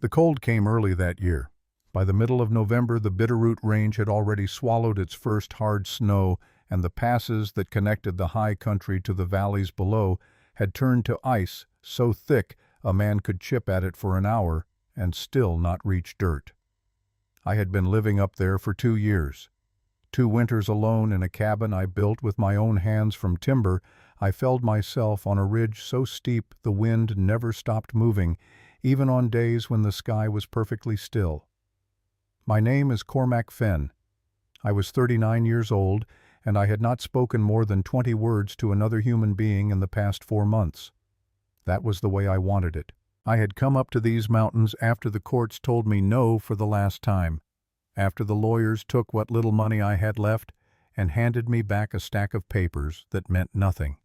The cold came early that year. By the middle of November, the Bitterroot Range had already swallowed its first hard snow, and the passes that connected the high country to the valleys below had turned to ice so thick a man could chip at it for an hour and still not reach dirt. I had been living up there for 2 years. 2 winters alone in a cabin I built with my own hands from timber. I felled myself on a ridge so steep the wind never stopped moving, even on days when the sky was perfectly still. My name is Cormac Fenn. I was 39 years old, and I had not spoken more than 20 words to another human being in the past 4 months. That was the way I wanted it. I had come up to these mountains after the courts told me no for the last time, after the lawyers took what little money I had left and handed me back a stack of papers that meant nothing.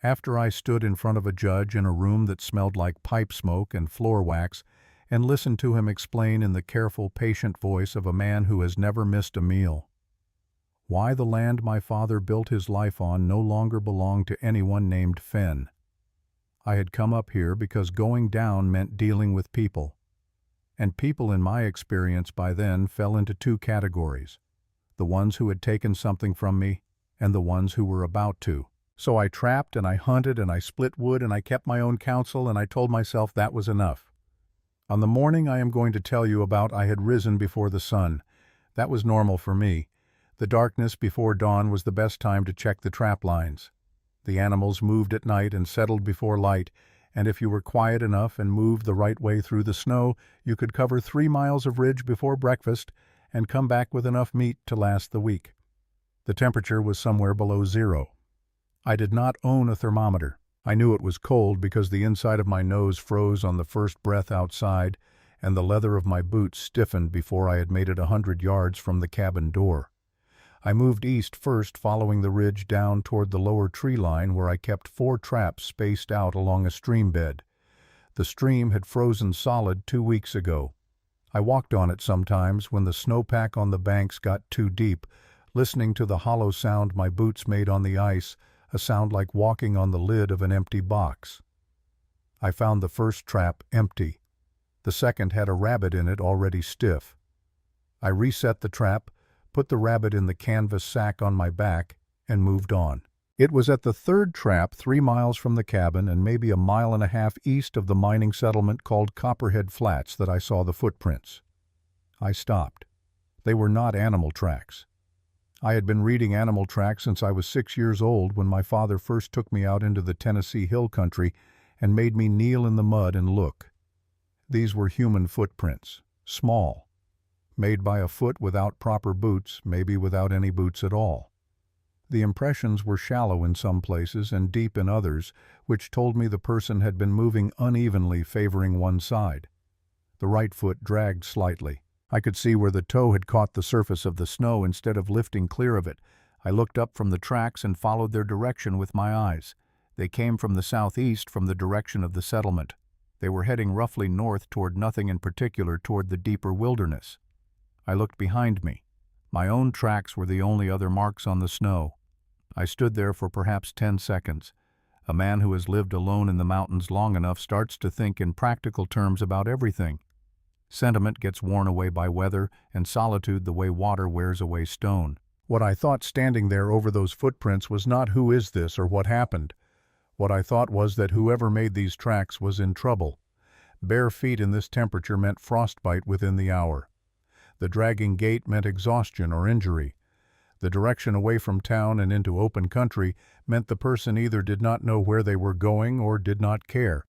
After I stood in front of a judge in a room that smelled like pipe smoke and floor wax and listened to him explain in the careful, patient voice of a man who has never missed a meal why the land my father built his life on no longer belonged to anyone named Fenn. I had come up here because going down meant dealing with people. And people in my experience by then fell into 2 categories: the ones who had taken something from me and the ones who were about to. So I trapped and I hunted and I split wood and I kept my own counsel, and I told myself that was enough. On the morning I am going to tell you about, I had risen before the sun. That was normal for me. The darkness before dawn was the best time to check the trap lines. The animals moved at night and settled before light, and if you were quiet enough and moved the right way through the snow, you could cover 3 miles of ridge before breakfast and come back with enough meat to last the week. The temperature was somewhere below 0. I did not own a thermometer. I knew it was cold because the inside of my nose froze on the first breath outside, and the leather of my boots stiffened before I had made it 100 yards from the cabin door. I moved east first, following the ridge down toward the lower tree line where I kept 4 traps spaced out along a stream bed. The stream had frozen solid 2 weeks ago. I walked on it sometimes when the snowpack on the banks got too deep, listening to the hollow sound my boots made on the ice, a sound like walking on the lid of an empty box. I found the first trap empty. The second had a rabbit in it already stiff. I reset the trap, put the rabbit in the canvas sack on my back, and moved on. It was at the 3rd trap 3 miles from the cabin and maybe a 1.5 miles east of the mining settlement called Copperhead Flats that I saw the footprints. I stopped. They were not animal tracks. I had been reading animal tracks since I was 6 years old, when my father first took me out into the Tennessee hill country and made me kneel in the mud and look. These were human footprints, small, made by a foot without proper boots, maybe without any boots at all. The impressions were shallow in some places and deep in others, which told me the person had been moving unevenly, favoring one side. The right foot dragged slightly. I could see where the toe had caught the surface of the snow instead of lifting clear of it. I looked up from the tracks and followed their direction with my eyes. They came from the southeast, from the direction of the settlement. They were heading roughly north toward nothing in particular, toward the deeper wilderness. I looked behind me. My own tracks were the only other marks on the snow. I stood there for perhaps 10 seconds. A man who has lived alone in the mountains long enough starts to think in practical terms about everything. Sentiment gets worn away by weather, and solitude the way water wears away stone. What I thought standing there over those footprints was not who is this or what happened. What I thought was that whoever made these tracks was in trouble. Bare feet in this temperature meant frostbite within the hour. The dragging gait meant exhaustion or injury. The direction away from town and into open country meant the person either did not know where they were going or did not care.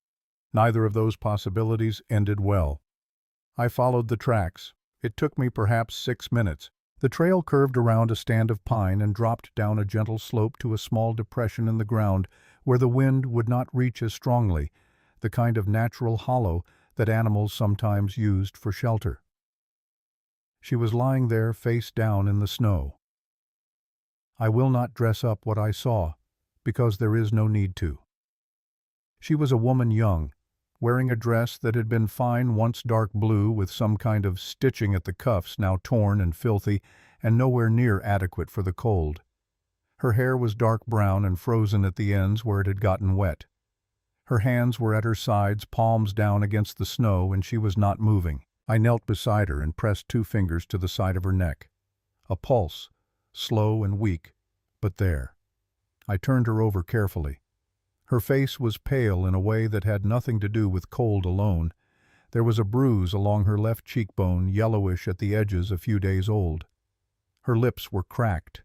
Neither of those possibilities ended well. I followed the tracks. It took me perhaps 6 minutes. The trail curved around a stand of pine and dropped down a gentle slope to a small depression in the ground where the wind would not reach as strongly, the kind of natural hollow that animals sometimes used for shelter. She was lying there face down in the snow. I will not dress up what I saw, because there is no need to. She was a woman young, wearing a dress that had been fine, once dark blue, with some kind of stitching at the cuffs, now torn and filthy, and nowhere near adequate for the cold. Her hair was dark brown and frozen at the ends where it had gotten wet. Her hands were at her sides, palms down against the snow, and she was not moving. I knelt beside her and pressed 2 fingers to the side of her neck. A pulse, slow and weak, but there. I turned her over carefully. Her face was pale in a way that had nothing to do with cold alone. There was a bruise along her left cheekbone, yellowish at the edges, a few days old. Her lips were cracked.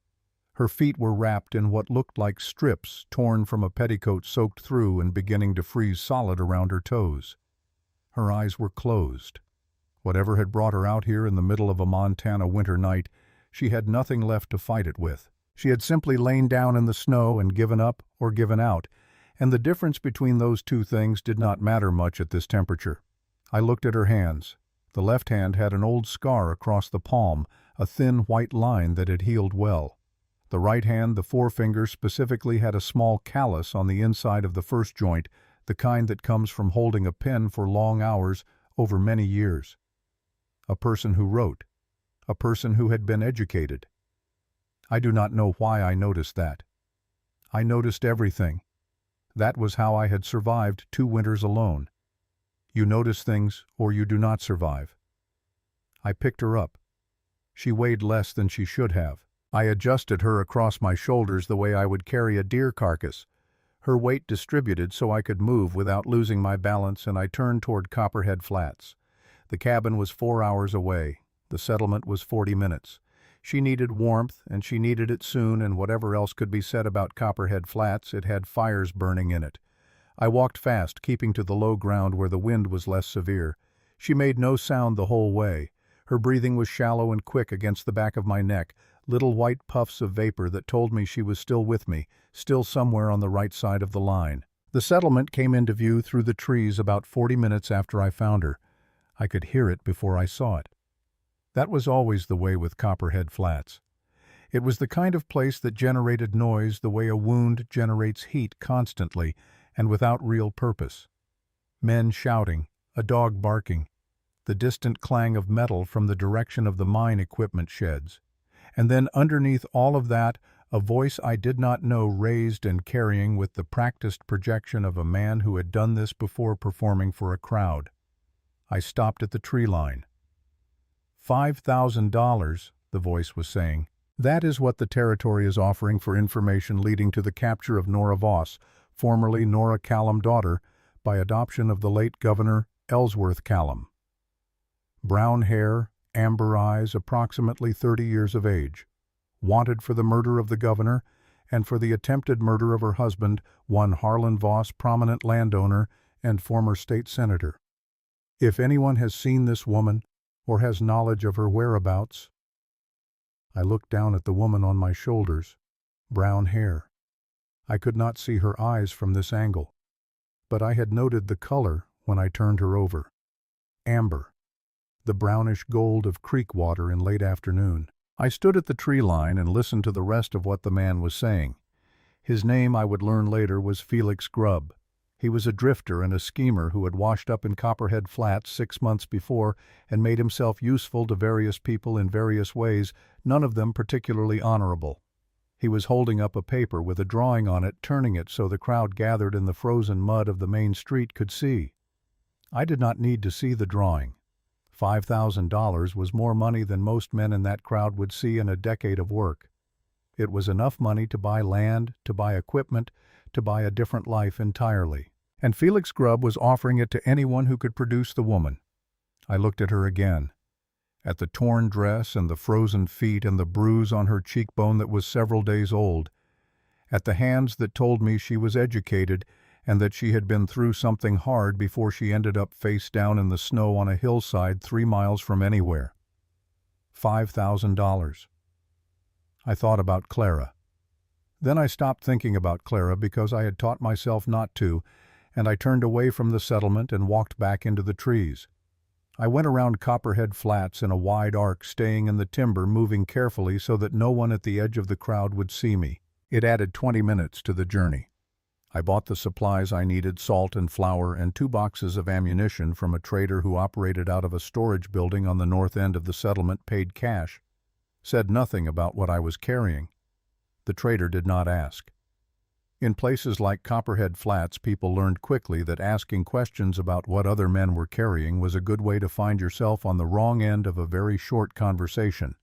Her feet were wrapped in what looked like strips torn from a petticoat soaked through and beginning to freeze solid around her toes. Her eyes were closed. Whatever had brought her out here in the middle of a Montana winter night, she had nothing left to fight it with. She had simply lain down in the snow and given up or given out, and the difference between those 2 things did not matter much at this temperature. I looked at her hands. The left hand had an old scar across the palm, a thin white line that had healed well. The right hand, the forefinger specifically, had a small callus on the inside of the first joint, the kind that comes from holding a pen for long hours over many years. A person who wrote. A person who had been educated. I do not know why I noticed that. I noticed everything. That was how I had survived 2 winters alone. You notice things or you do not survive. I picked her up. She weighed less than she should have. I adjusted her across my shoulders the way I would carry a deer carcass. Her weight distributed so I could move without losing my balance, and I turned toward Copperhead Flats. The cabin was 4 hours away. The settlement was 40 minutes. She needed warmth, and she needed it soon, and whatever else could be said about Copperhead Flats, it had fires burning in it. I walked fast, keeping to the low ground where the wind was less severe. She made no sound the whole way. Her breathing was shallow and quick against the back of my neck, little white puffs of vapor that told me she was still with me, still somewhere on the right side of the line. The settlement came into view through the trees about 40 minutes after I found her. I could hear it before I saw it. That was always the way with Copperhead Flats. It was the kind of place that generated noise the way a wound generates heat constantly and without real purpose. Men shouting, a dog barking, the distant clang of metal from the direction of the mine equipment sheds. And then underneath all of that, a voice I did not know raised and carrying with the practiced projection of a man who had done this before performing for a crowd. I stopped at the tree line. $5,000, the voice was saying. That is what the territory is offering for information leading to the capture of Nora Voss, formerly Nora Callum daughter, by adoption of the late Governor Ellsworth Callum. Brown hair, amber eyes, approximately 30 years of age. Wanted for the murder of the governor and for the attempted murder of her husband, one Harlan Voss, prominent landowner and former state senator. If anyone has seen this woman, or has knowledge of her whereabouts. I looked down at the woman on my shoulders. Brown hair. I could not see her eyes from this angle, but I had noted the color when I turned her over. Amber. The brownish gold of creek water in late afternoon. I stood at the tree line and listened to the rest of what the man was saying. His name, I would learn later, was Felix Grubb. He was a drifter and a schemer who had washed up in Copperhead Flats 6 months before and made himself useful to various people in various ways, none of them particularly honorable. He was holding up a paper with a drawing on it, turning it so the crowd gathered in the frozen mud of the main street could see. I did not need to see the drawing. $5,000 was more money than most men in that crowd would see in a decade of work. It was enough money to buy land, to buy equipment, to buy a different life entirely. And Felix Grubb was offering it to anyone who could produce the woman. I looked at her again. At the torn dress and the frozen feet and the bruise on her cheekbone that was several days old. At the hands that told me she was educated and that she had been through something hard before she ended up face down in the snow on a hillside 3 miles from anywhere. $5,000. I thought about Clara. Then I stopped thinking about Clara because I had taught myself not to, and I turned away from the settlement and walked back into the trees. I went around Copperhead Flats in a wide arc, staying in the timber, moving carefully so that no one at the edge of the crowd would see me. It added 20 minutes to the journey. I bought the supplies I needed, salt and flour, and 2 boxes of ammunition from a trader who operated out of a storage building on the north end of the settlement, paid cash. Said nothing about what I was carrying. The trader did not ask. In places like Copperhead Flats, people learned quickly that asking questions about what other men were carrying was a good way to find yourself on the wrong end of a very short conversation.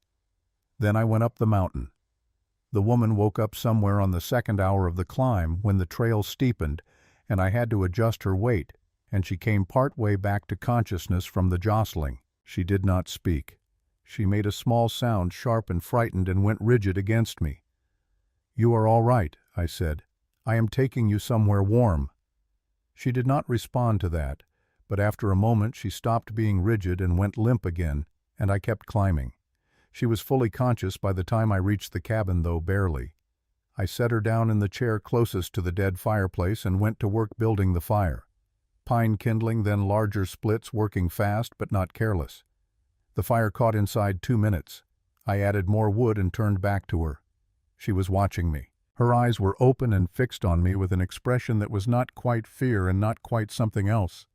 Then I went up the mountain. The woman woke up somewhere on the second hour of the climb when the trail steepened, and I had to adjust her weight, and she came part way back to consciousness from the jostling. She did not speak. She made a small sound, sharp and frightened, and went rigid against me. "You are all right," I said. "I am taking you somewhere warm." She did not respond to that, but after a moment she stopped being rigid and went limp again, and I kept climbing. She was fully conscious by the time I reached the cabin, though barely. I set her down in the chair closest to the dead fireplace and went to work building the fire. Pine kindling, then larger splits, working fast but not careless. The fire caught inside 2 minutes. I added more wood and turned back to her. She was watching me. Her eyes were open and fixed on me with an expression that was not quite fear and not quite something else.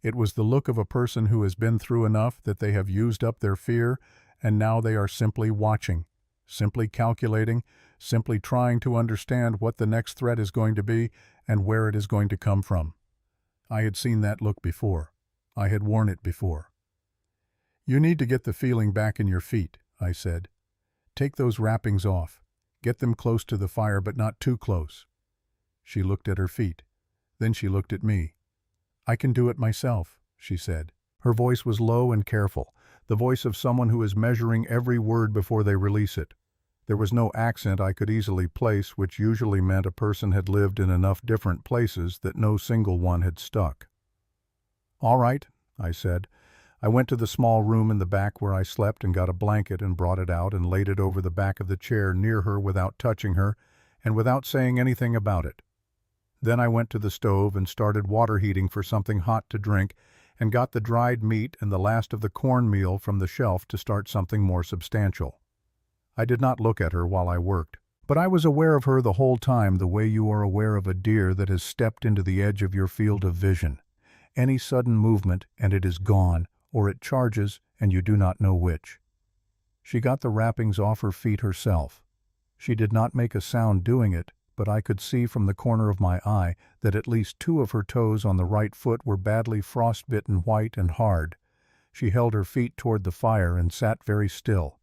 It was the look of a person who has been through enough that they have used up their fear, and now they are simply watching, simply calculating, simply trying to understand what the next threat is going to be and where it is going to come from. I had seen that look before. I had worn it before. "You need to get the feeling back in your feet," I said. "Take those wrappings off. Get them close to the fire, but not too close." She looked at her feet. Then she looked at me. "I can do it myself," she said. Her voice was low and careful, the voice of someone who is measuring every word before they release it. There was no accent I could easily place, which usually meant a person had lived in enough different places that no single one had stuck. "All right," I said. I went to the small room in the back where I slept and got a blanket and brought it out and laid it over the back of the chair near her without touching her and without saying anything about it. Then I went to the stove and started water heating for something hot to drink and got the dried meat and the last of the cornmeal from the shelf to start something more substantial. I did not look at her while I worked, but I was aware of her the whole time, the way you are aware of a deer that has stepped into the edge of your field of vision. Any sudden movement and it is gone, or it charges and you do not know which. She got the wrappings off her feet herself. She did not make a sound doing it, but I could see from the corner of my eye that at least 2 of her toes on the right foot were badly frostbitten, white and hard. She held her feet toward the fire and sat very still.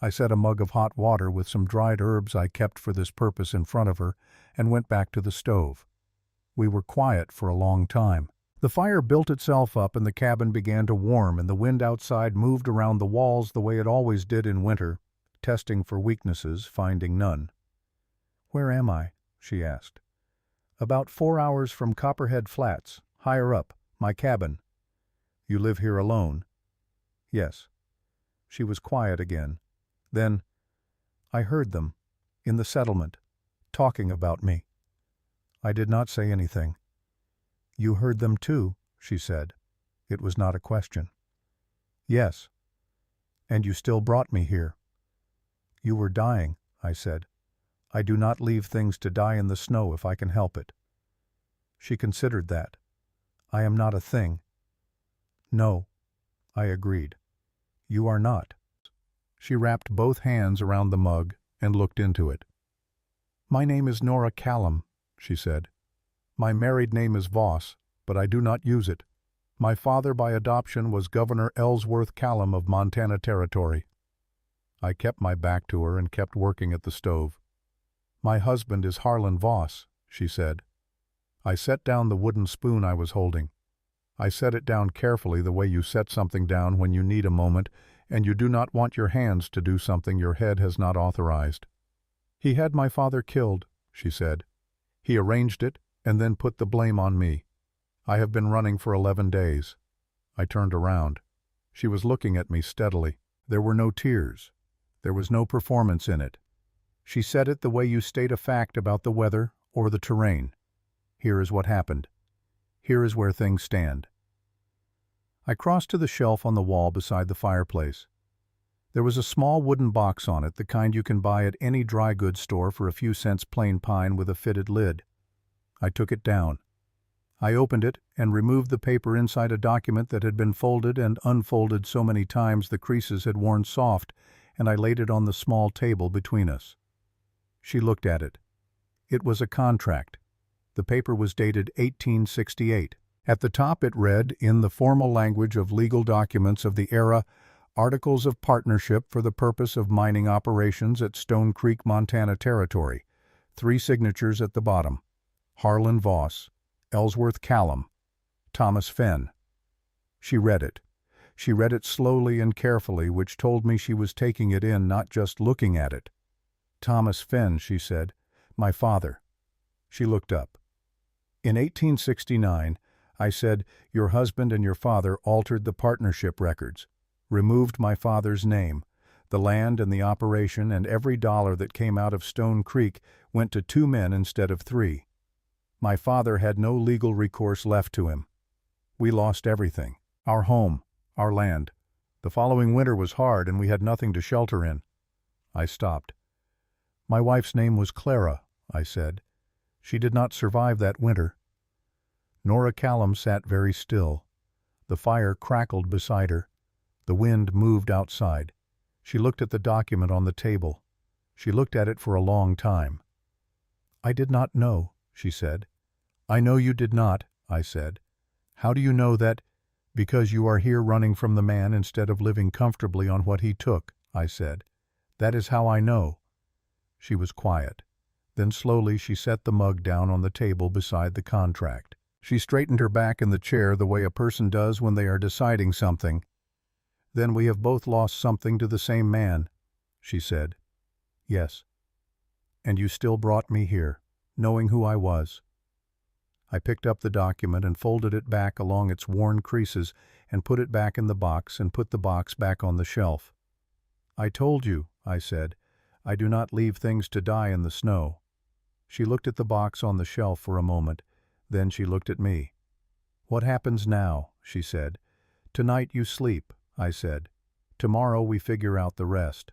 I set a mug of hot water with some dried herbs I kept for this purpose in front of her and went back to the stove. We were quiet for a long time. The fire built itself up and the cabin began to warm, and the wind outside moved around the walls the way it always did in winter, testing for weaknesses, finding none. "Where am I?" she asked. "About 4 hours from Copperhead Flats, higher up, my cabin." "You live here alone?" "Yes." She was quiet again. Then, "I heard them, in the settlement, talking about me." I did not say anything. "You heard them too," she said. It was not a question. "Yes." "And you still brought me here." "You were dying," I said. "I do not leave things to die in the snow if I can help it." She considered that. "I am not a thing." "No," I agreed. "You are not." She wrapped both hands around the mug and looked into it. "My name is Nora Callum," she said. "My married name is Voss, but I do not use it. My father by adoption was Governor Ellsworth Callum of Montana Territory." I kept my back to her and kept working at the stove. "My husband is Harlan Voss," she said. I set down the wooden spoon I was holding. I set it down carefully, the way you set something down when you need a moment and you do not want your hands to do something your head has not authorized. "He had my father killed," she said. "He arranged it and then put the blame on me. I have been running for 11 days. I turned around. She was looking at me steadily. There were no tears. There was no performance in it. She said it the way you state a fact about the weather or the terrain. Here is what happened. Here is where things stand. I crossed to the shelf on the wall beside the fireplace. There was a small wooden box on it, the kind you can buy at any dry goods store for a few cents, plain pine with a fitted lid. I took it down. I opened it and removed the paper inside a document that had been folded and unfolded so many times the creases had worn soft, and I laid it on the small table between us. She looked at it. It was a contract. The paper was dated 1868. At the top it read, in the formal language of legal documents of the era, Articles of Partnership for the purpose of mining operations at Stone Creek, Montana Territory. 3 signatures at the bottom. Harlan Voss, Ellsworth Callum, Thomas Fenn. She read it. She read it slowly and carefully, which told me she was taking it in, not just looking at it. Thomas Fenn, she said. My father. She looked up. In 1869, I said, your husband and your father altered the partnership records, removed my father's name. The land and the operation and every dollar that came out of Stone Creek went to 2 men instead of 3. My father had no legal recourse left to him. We lost everything. Our home, our land. The following winter was hard and we had nothing to shelter in. I stopped. My wife's name was Clara, I said. She did not survive that winter. Nora Callum sat very still. The fire crackled beside her. The wind moved outside. She looked at the document on the table. She looked at it for a long time. I did not know, she said. I know you did not, I said. How do you know that? Because you are here running from the man instead of living comfortably on what he took, I said. That is how I know. She was quiet. Then slowly she set the mug down on the table beside the contract. She straightened her back in the chair the way a person does when they are deciding something. Then we have both lost something to the same man, she said. Yes. And you still brought me here, knowing who I was. I picked up the document and folded it back along its worn creases and put it back in the box and put the box back on the shelf. I told you, I said, I do not leave things to die in the snow. She looked at the box on the shelf for a moment. Then she looked at me. What happens now? She said. Tonight you sleep, I said. Tomorrow we figure out the rest.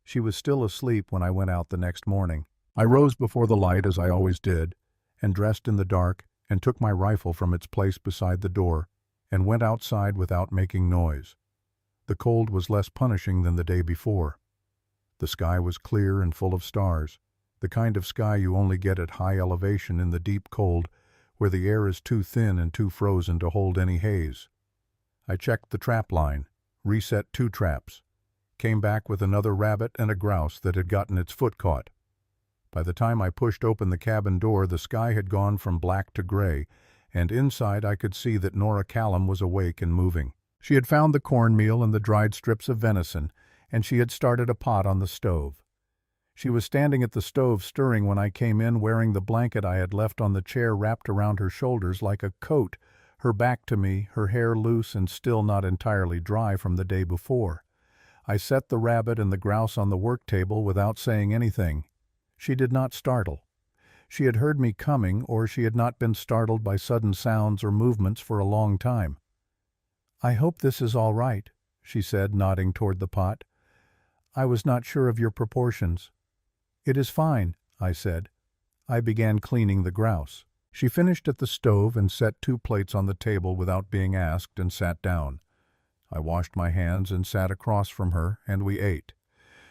She was still asleep when I went out the next morning. I rose before the light, as I always did, and dressed in the dark, and took my rifle from its place beside the door, and went outside without making noise. The cold was less punishing than the day before. The sky was clear and full of stars, the kind of sky you only get at high elevation in the deep cold, where the air is too thin and too frozen to hold any haze. I checked the trap line, reset 2 traps, came back with another rabbit and a grouse that had gotten its foot caught. By the time I pushed open the cabin door, the sky had gone from black to gray, and inside I could see that Nora Callum was awake and moving. She had found the cornmeal and the dried strips of venison, and she had started a pot on the stove. She was standing at the stove stirring when I came in, wearing the blanket I had left on the chair wrapped around her shoulders like a coat, her back to me, her hair loose and still not entirely dry from the day before. I set the rabbit and the grouse on the work table without saying anything. She did not startle. She had heard me coming, or she had not been startled by sudden sounds or movements for a long time. I hope this is all right, she said, nodding toward the pot. I was not sure of your proportions. It is fine, I said. I began cleaning the grouse. She finished at the stove and set 2 plates on the table without being asked and sat down. I washed my hands and sat across from her, and we ate.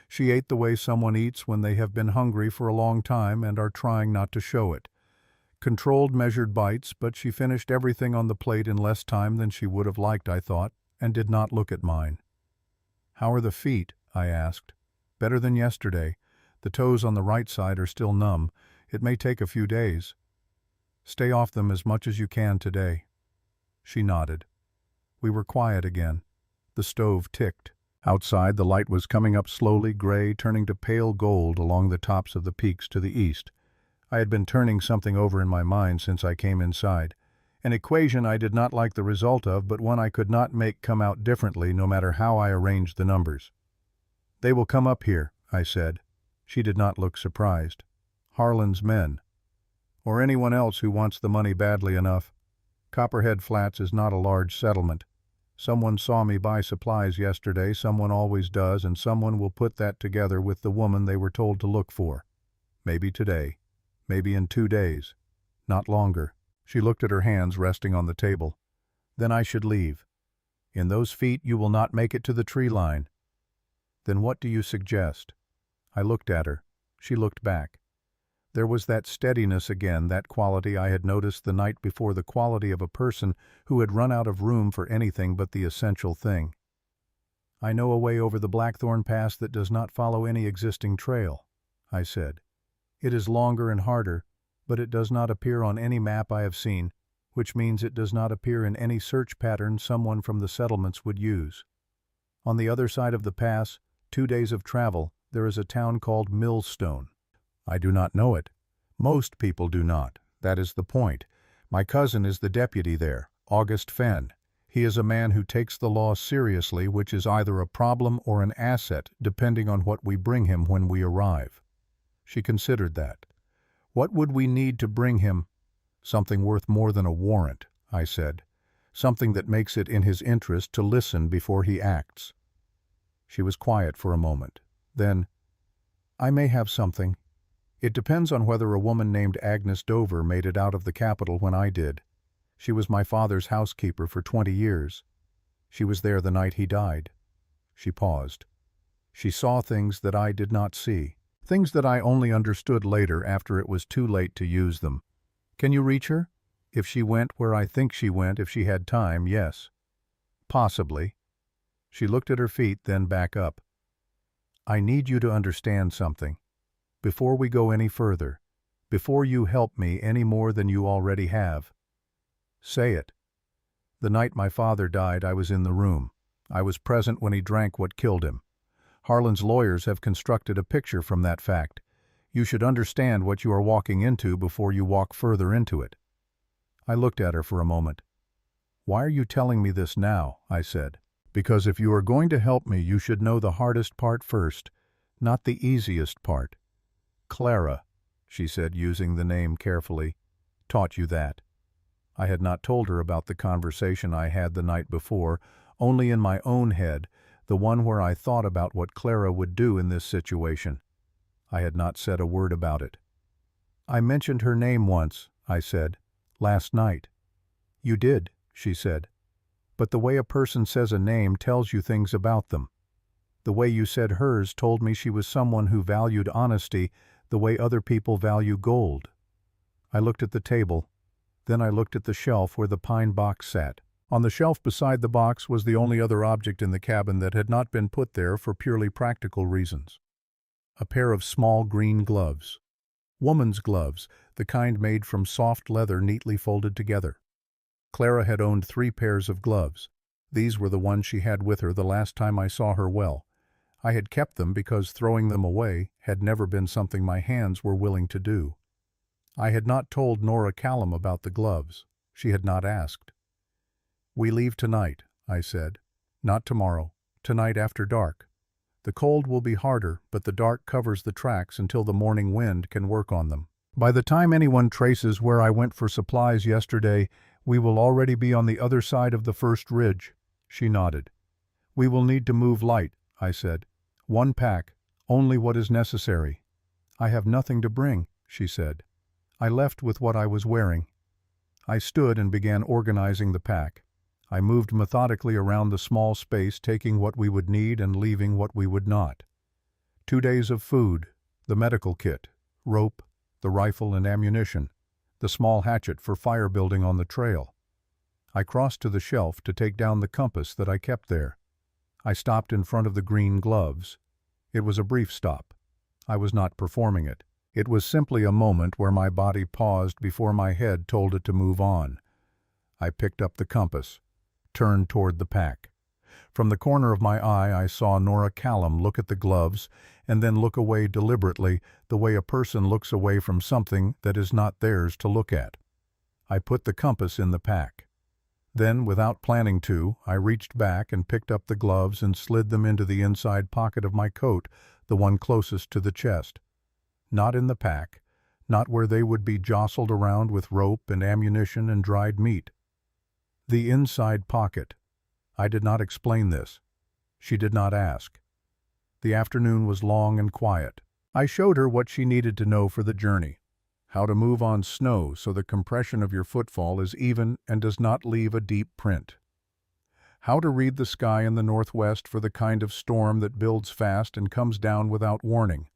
She ate the way someone eats when they have been hungry for a long time and are trying not to show it. Controlled, measured bites, but she finished everything on the plate in less time than she would have liked, I thought, and did not look at mine. How are the feet? I asked. Better than yesterday. The toes on the right side are still numb. It may take a few days. Stay off them as much as you can today. She nodded. We were quiet again. The stove ticked. Outside, the light was coming up slowly, gray, turning to pale gold along the tops of the peaks to the east. I had been turning something over in my mind since I came inside. An equation I did not like the result of, but one I could not make come out differently no matter how I arranged the numbers. They will come up here, I said. She did not look surprised. Harlan's men. Or anyone else who wants the money badly enough. Copperhead Flats is not a large settlement. Someone saw me buy supplies yesterday, someone always does, and someone will put that together with the woman they were told to look for. Maybe today. Maybe in 2 days. Not longer. She looked at her hands resting on the table. Then I should leave. In those feet you will not make it to the tree line. Then what do you suggest? I looked at her. She looked back. There was that steadiness again, that quality I had noticed the night before, the quality of a person who had run out of room for anything but the essential thing. "I know a way over the Blackthorn Pass that does not follow any existing trail," I said. "It is longer and harder, but it does not appear on any map I have seen, which means it does not appear in any search pattern someone from the settlements would use. On the other side of the pass, 2 days of travel, there is a town called Millstone. I do not know it. Most people do not. That is the point. My cousin is the deputy there, August Fenn. He is a man who takes the law seriously, which is either a problem or an asset, depending on what we bring him when we arrive." She considered that. "What would we need to bring him?" "Something worth more than a warrant," I said. "Something that makes it in his interest to listen before he acts." She was quiet for a moment. Then, "I may have something. It depends on whether a woman named Agnes Dover made it out of the capital when I did. She was my father's housekeeper for 20 years. She was there the night he died." She paused. "She saw things that I did not see, things that I only understood later after it was too late to use them. Can you reach her? If she went where I think she went, if she had time, yes. Possibly." She looked at her feet, then back up. "I need you to understand something. Before we go any further, before you help me any more than you already have." "Say it." "The night my father died, I was in the room. I was present when he drank what killed him. Harlan's lawyers have constructed a picture from that fact. You should understand what you are walking into before you walk further into it." I looked at her for a moment. "Why are you telling me this now?" I said. "Because if you are going to help me, you should know the hardest part first, not the easiest part. Clara," she said, using the name carefully, "taught you that." I had not told her about the conversation I had the night before, only in my own head, the one where I thought about what Clara would do in this situation. I had not said a word about it. "I mentioned her name once," I said, "last night." "You did," she said. "But the way a person says a name tells you things about them. The way you said hers told me she was someone who valued honesty the way other people value gold." I looked at the table. Then I looked at the shelf where the pine box sat. On the shelf beside the box was the only other object in the cabin that had not been put there for purely practical reasons. A pair of small green gloves. Woman's gloves, the kind made from soft leather neatly folded together. Clara had owned 3 pairs of gloves. These were the ones she had with her the last time I saw her well. I had kept them because throwing them away had never been something my hands were willing to do. I had not told Nora Callum about the gloves. She had not asked. "We leave tonight," I said. "Not tomorrow. Tonight after dark. The cold will be harder, but the dark covers the tracks until the morning wind can work on them. By the time anyone traces where I went for supplies yesterday, we will already be on the other side of the first ridge." She nodded. "We will need to move light," I said. "1 pack, only what is necessary." "I have nothing to bring," she said. I left with what I was wearing. I stood and began organizing the pack. I moved methodically around the small space, taking what we would need and leaving what we would not. 2 days of food, the medical kit, rope, the rifle and ammunition, the small hatchet for fire building on the trail. I crossed to the shelf to take down the compass that I kept there. I stopped in front of the green gloves. It was a brief stop. I was not performing it. It was simply a moment where my body paused before my head told it to move on. I picked up the compass, turned toward the pack. From the corner of my eye I saw Nora Callum look at the gloves and then look away deliberately, the way a person looks away from something that is not theirs to look at. I put the compass in the pack. Then, without planning to, I reached back and picked up the gloves and slid them into the inside pocket of my coat, the one closest to the chest. Not in the pack, not where they would be jostled around with rope and ammunition and dried meat. The inside pocket. I did not explain this. She did not ask. The afternoon was long and quiet. I showed her what she needed to know for the journey. How to move on snow so the compression of your footfall is even and does not leave a deep print. How to read the sky in the northwest for the kind of storm that builds fast and comes down without warning.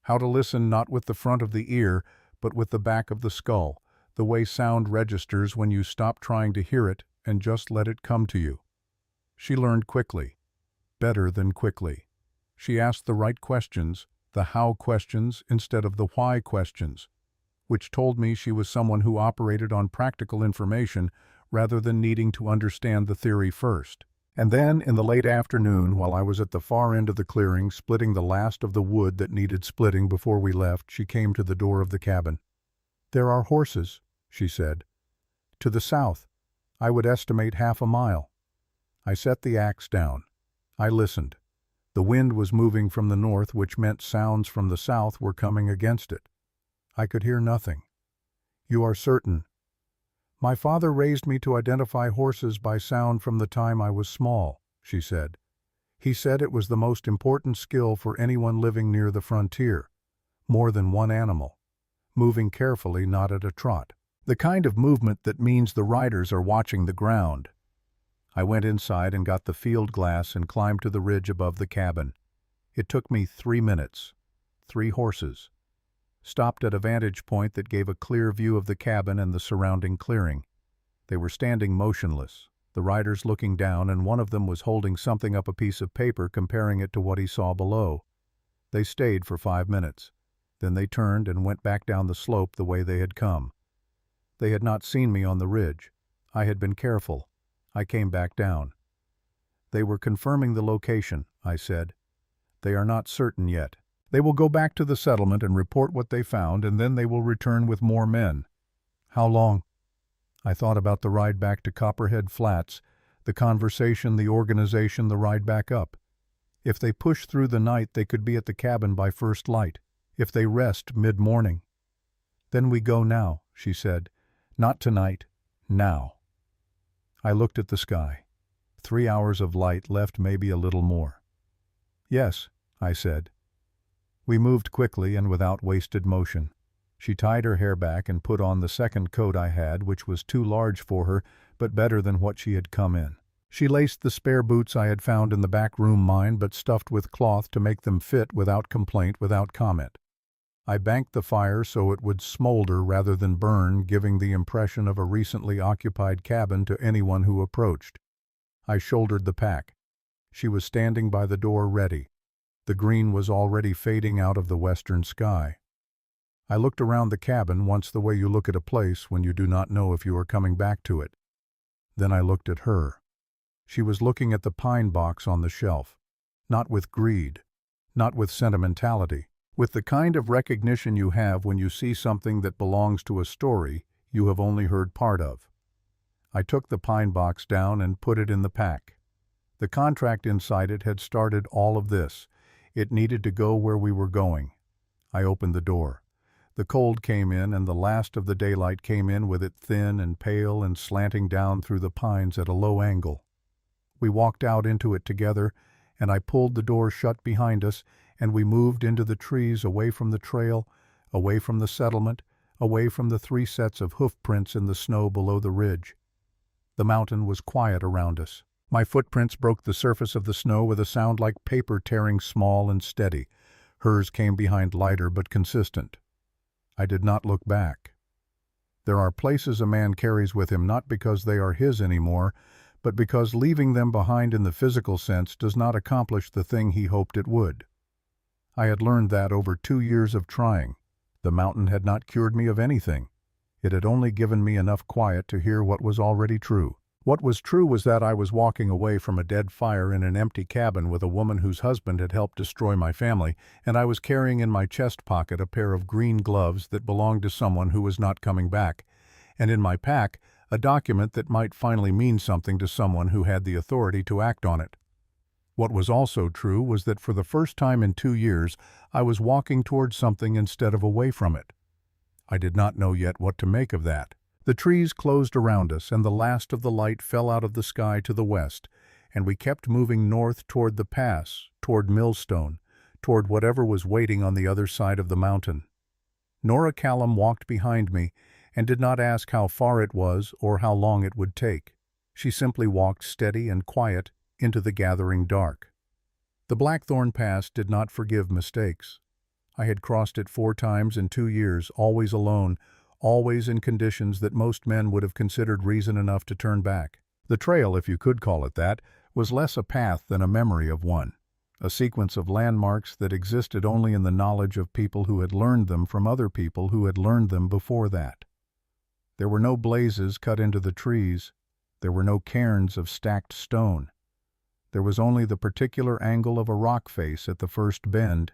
How to listen not with the front of the ear, but with the back of the skull, the way sound registers when you stop trying to hear it and just let it come to you. She learned quickly, better than quickly. She asked the right questions, the how questions instead of the why questions, which told me she was someone who operated on practical information rather than needing to understand the theory first. And then, in the late afternoon, while I was at the far end of the clearing, splitting the last of the wood that needed splitting before we left, she came to the door of the cabin. "There are horses," she said. "To the south. I would estimate 1/2 mile." I set the axe down. I listened. The wind was moving from the north, which meant sounds from the south were coming against it. I could hear nothing. "You are certain?" "My father raised me to identify horses by sound from the time I was small," she said. "He said it was the most important skill for anyone living near the frontier. More than one animal. Moving carefully, not at a trot. The kind of movement that means the riders are watching the ground." I went inside and got the field glass and climbed to the ridge above the cabin. It took me 3 minutes. 3 horses. Stopped at a vantage point that gave a clear view of the cabin and the surrounding clearing. They were standing motionless, the riders looking down, and one of them was holding something up a piece of paper, comparing it to what he saw below. They stayed for 5 minutes. Then they turned and went back down the slope the way they had come. They had not seen me on the ridge. I had been careful. I came back down. "They were confirming the location," I said. "They are not certain yet. They will go back to the settlement and report what they found, and then they will return with more men." "How long?" I thought about the ride back to Copperhead Flats, the conversation, the organization, the ride back up. If they push through the night, they could be at the cabin by first light. If they rest, mid-morning. "Then we go now," she said. "Not tonight. Now." I looked at the sky. 3 hours of light left, maybe a little more. "Yes," I said. We moved quickly and without wasted motion. She tied her hair back and put on the second coat I had, which was too large for her, but better than what she had come in. She laced the spare boots I had found in the back room, mine, but stuffed with cloth to make them fit without complaint, without comment. I banked the fire so it would smolder rather than burn, giving the impression of a recently occupied cabin to anyone who approached. I shouldered the pack. She was standing by the door ready. The green was already fading out of the western sky. I looked around the cabin once, the way you look at a place when you do not know if you are coming back to it. Then I looked at her. She was looking at the pine box on the shelf. Not with greed. Not with sentimentality. With the kind of recognition you have when you see something that belongs to a story you have only heard part of. I took the pine box down and put it in the pack. The contract inside it had started all of this. It needed to go where we were going. I opened the door. The cold came in, and the last of the daylight came in with it, thin and pale and slanting down through the pines at a low angle. We walked out into it together, and I pulled the door shut behind us, and we moved into the trees, away from the trail, away from the settlement, away from the 3 sets of hoof prints in the snow below the ridge. The mountain was quiet around us. My footprints broke the surface of the snow with a sound like paper tearing, small and steady. Hers came behind, lighter but consistent. I did not look back. There are places a man carries with him not because they are his anymore, but because leaving them behind in the physical sense does not accomplish the thing he hoped it would. I had learned that over 2 years of trying. The mountain had not cured me of anything. It had only given me enough quiet to hear what was already true. What was true was that I was walking away from a dead fire in an empty cabin with a woman whose husband had helped destroy my family, and I was carrying in my chest pocket a pair of green gloves that belonged to someone who was not coming back, and in my pack a document that might finally mean something to someone who had the authority to act on it. What was also true was that for the first time in 2 years I was walking towards something instead of away from it. I did not know yet what to make of that. The trees closed around us, and the last of the light fell out of the sky to the west, and we kept moving north toward the pass, toward Millstone, toward whatever was waiting on the other side of the mountain. Nora Callum walked behind me and did not ask how far it was or how long it would take. She simply walked steady and quiet into the gathering dark. The Blackthorn Pass did not forgive mistakes. I had crossed it 4 times in 2 years, always alone, always in conditions that most men would have considered reason enough to turn back. The trail, if you could call it that, was less a path than a memory of one, a sequence of landmarks that existed only in the knowledge of people who had learned them from other people who had learned them before that. There were no blazes cut into the trees. There were no cairns of stacked stone. There was only the particular angle of a rock face at the first bend,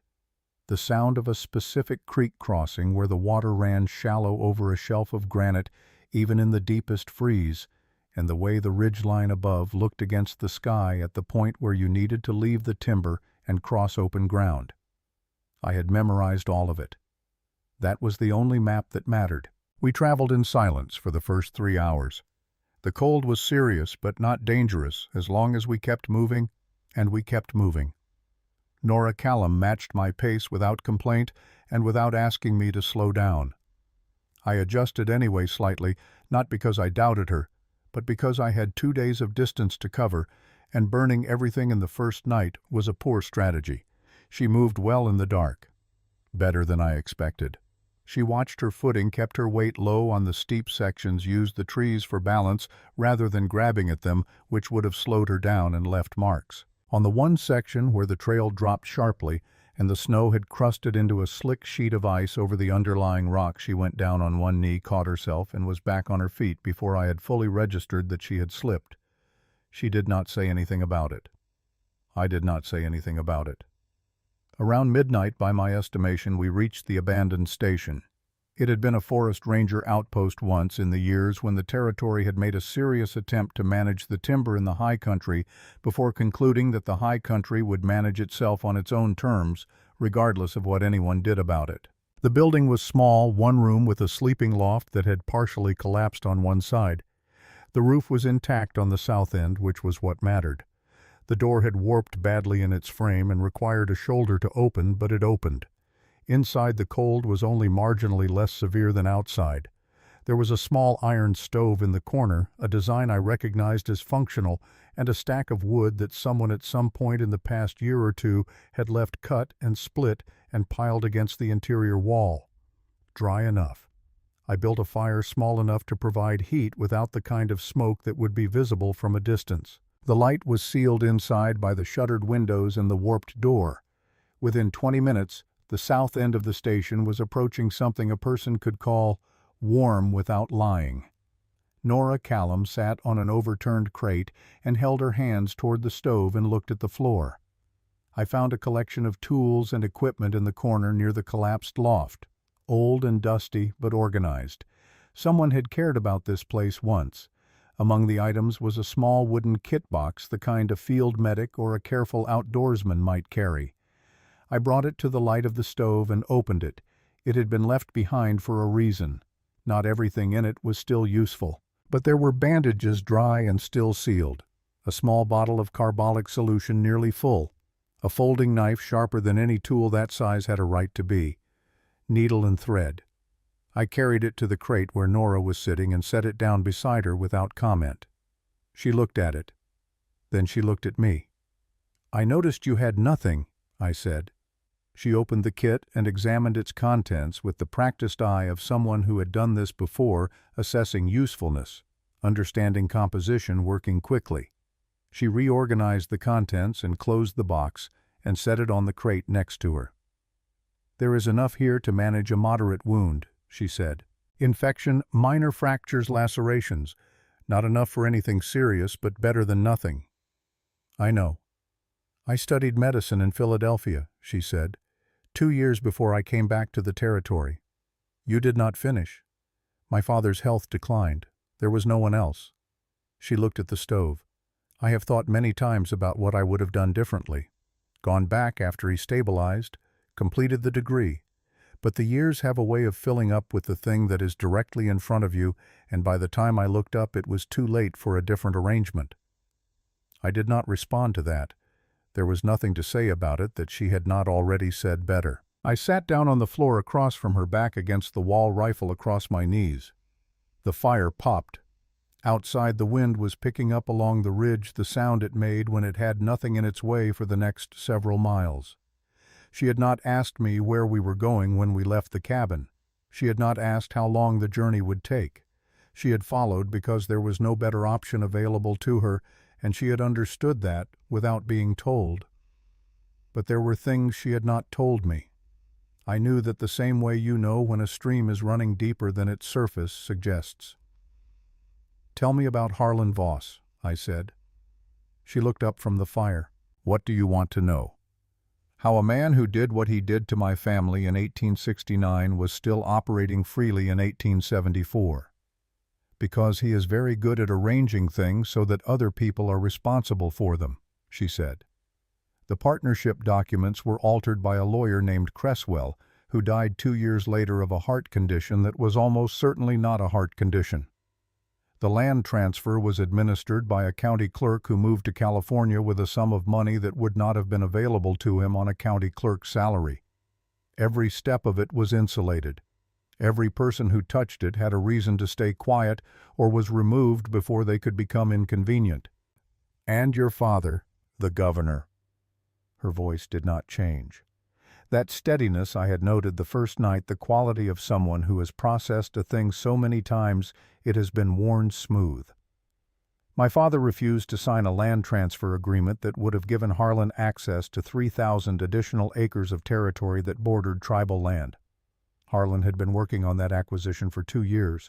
the sound of a specific creek crossing where the water ran shallow over a shelf of granite even in the deepest freeze, and the way the ridgeline above looked against the sky at the point where you needed to leave the timber and cross open ground. I had memorized all of it. That was the only map that mattered. We traveled in silence for the first 3 hours. The cold was serious but not dangerous as long as we kept moving, and we kept moving. Nora Callum matched my pace without complaint and without asking me to slow down. I adjusted anyway slightly, not because I doubted her, but because I had 2 days of distance to cover, and burning everything in the first night was a poor strategy. She moved well in the dark. Better than I expected. She watched her footing, kept her weight low on the steep sections, used the trees for balance rather than grabbing at them, which would have slowed her down and left marks. On the one section where the trail dropped sharply and the snow had crusted into a slick sheet of ice over the underlying rock, she went down on one knee, caught herself, and was back on her feet before I had fully registered that she had slipped. She did not say anything about it. I did not say anything about it. Around midnight, by my estimation, we reached the abandoned station. It had been a forest ranger outpost once in the years when the territory had made a serious attempt to manage the timber in the high country before concluding that the high country would manage itself on its own terms, regardless of what anyone did about it. The building was small, one room with a sleeping loft that had partially collapsed on one side. The roof was intact on the south end, which was what mattered. The door had warped badly in its frame and required a shoulder to open, but it opened. Inside, the cold was only marginally less severe than outside. There was a small iron stove in the corner, a design I recognized as functional, and a stack of wood that someone at some point in the past year or two had left cut and split and piled against the interior wall. Dry enough. I built a fire small enough to provide heat without the kind of smoke that would be visible from a distance. The light was sealed inside by the shuttered windows and the warped door. Within 20 minutes, the south end of the station was approaching something a person could call warm without lying. Nora Callum sat on an overturned crate and held her hands toward the stove and looked at the floor. I found a collection of tools and equipment in the corner near the collapsed loft, old and dusty but organized. Someone had cared about this place once. Among the items was a small wooden kit box, the kind a field medic or a careful outdoorsman might carry. I brought it to the light of the stove and opened it. It had been left behind for a reason. Not everything in it was still useful. But there were bandages dry and still sealed, a small bottle of carbolic solution nearly full, a folding knife sharper than any tool that size had a right to be, needle and thread. I carried it to the crate where Nora was sitting and set it down beside her without comment. She looked at it. Then she looked at me. "I noticed you had nothing," I said. She opened the kit and examined its contents with the practiced eye of someone who had done this before, assessing usefulness, understanding composition, working quickly. She reorganized the contents and closed the box and set it on the crate next to her. "There is enough here to manage a moderate wound," she said. "Infection, minor fractures, lacerations. Not enough for anything serious, but better than nothing." "I know. I studied medicine in Philadelphia," she said, 2 years before I came back to the territory. You did not finish. My father's health declined. There was no one else." She looked at the stove. "I have thought many times about what I would have done differently. Gone back after he stabilized, completed the degree. But the years have a way of filling up with the thing that is directly in front of you, and by the time I looked up it was too late for a different arrangement." I did not respond to that. There was nothing to say about it that she had not already said better. I sat down on the floor across from her, back against the wall, rifle across my knees. The fire popped. Outside, the wind was picking up along the ridge the sound it made when it had nothing in its way for the next several miles. She had not asked me where we were going when we left the cabin. She had not asked how long the journey would take. She had followed because there was no better option available to her, and she had understood that without being told. But there were things she had not told me. I knew that the same way you know when a stream is running deeper than its surface suggests. "Tell me about Harlan Voss," I said. She looked up from the fire. "What do you want to know?" "How a man who did what he did to my family in 1869 was still operating freely in 1874. Because he is very good at arranging things so that other people are responsible for them," she said. "The partnership documents were altered by a lawyer named Cresswell, who died 2 years later of a heart condition that was almost certainly not a heart condition. The land transfer was administered by a county clerk who moved to California with a sum of money that would not have been available to him on a county clerk's salary. Every step of it was insulated. Every person who touched it had a reason to stay quiet or was removed before they could become inconvenient. And your father, the governor." Her voice did not change. That steadiness I had noted the first night, the quality of someone who has processed a thing so many times it has been worn smooth. "My father refused to sign a land transfer agreement that would have given Harlan access to 3,000 additional acres of territory that bordered tribal land. Harlan had been working on that acquisition for 2 years.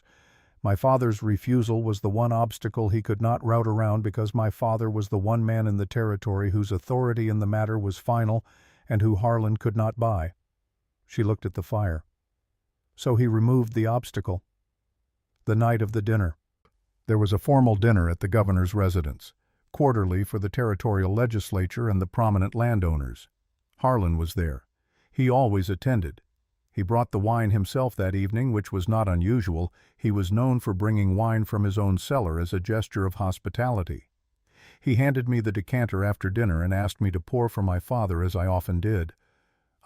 My father's refusal was the one obstacle he could not route around because my father was the one man in the territory whose authority in the matter was final and who Harlan could not buy." She looked at the fire. "So he removed the obstacle." "The night of the dinner. There was a formal dinner at the governor's residence, quarterly for the territorial legislature and the prominent landowners. Harlan was there. He always attended. He brought the wine himself that evening, which was not unusual. He was known for bringing wine from his own cellar as a gesture of hospitality. He handed me the decanter after dinner and asked me to pour for my father, as I often did.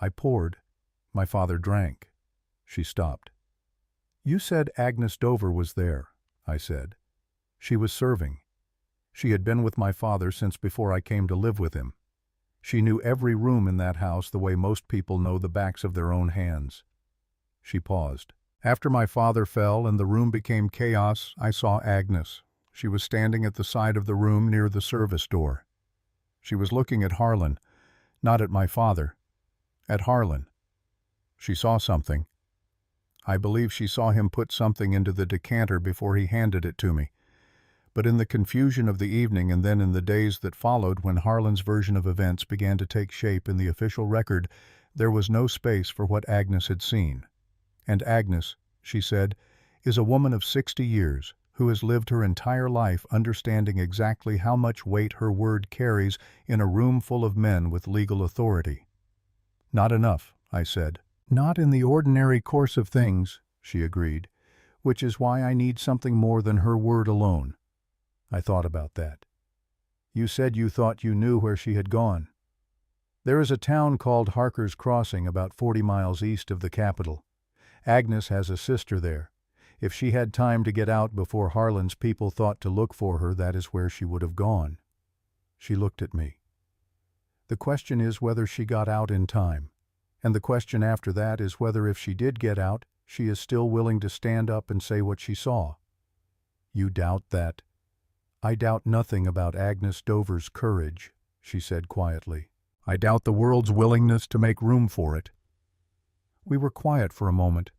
I poured. My father drank." She stopped. "You said Agnes Dover was there," I said. "She was serving. She had been with my father since before I came to live with him. She knew every room in that house the way most people know the backs of their own hands." She paused. "After my father fell and the room became chaos, I saw Agnes. She was standing at the side of the room near the service door. She was looking at Harlan, not at my father, at Harlan. She saw something. I believe she saw him put something into the decanter before he handed it to me. But in the confusion of the evening and then in the days that followed, when Harlan's version of events began to take shape in the official record, there was no space for what Agnes had seen. And Agnes, she said, is a woman of 60 years who has lived her entire life understanding exactly how much weight her word carries in a room full of men with legal authority." "Not enough," I said. "Not in the ordinary course of things," she agreed, "which is why I need something more than her word alone." I thought about that. "You said you thought you knew where she had gone." "There is a town called Harker's Crossing about 40 miles east of the capital. Agnes has a sister there. If she had time to get out before Harlan's people thought to look for her, that is where she would have gone." She looked at me. "The question is whether she got out in time. And the question after that is whether if she did get out, she is still willing to stand up and say what she saw." "You doubt that?" "I doubt nothing about Agnes Dover's courage," she said quietly. "I doubt the world's willingness to make room for it." We were quiet for a moment.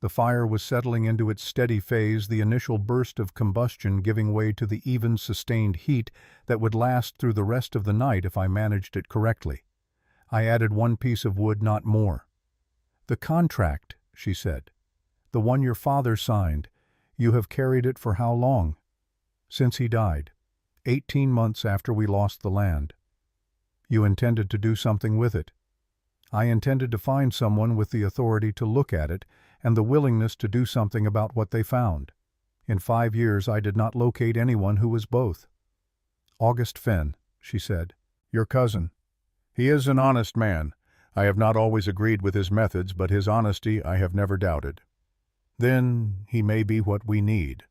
The fire was settling into its steady phase, the initial burst of combustion giving way to the even sustained heat that would last through the rest of the night if I managed it correctly. I added one piece of wood, not more. "The contract," she said. "The one your father signed. You have carried it for how long?" "Since he died. 18 months after we lost the land." "You intended to do something with it." "I intended to find someone with the authority to look at it and the willingness to do something about what they found. In 5 years I did not locate anyone who was both." "August Fenn," she said. "Your cousin. He is an honest man. I have not always agreed with his methods, but his honesty I have never doubted. Then he may be what we need."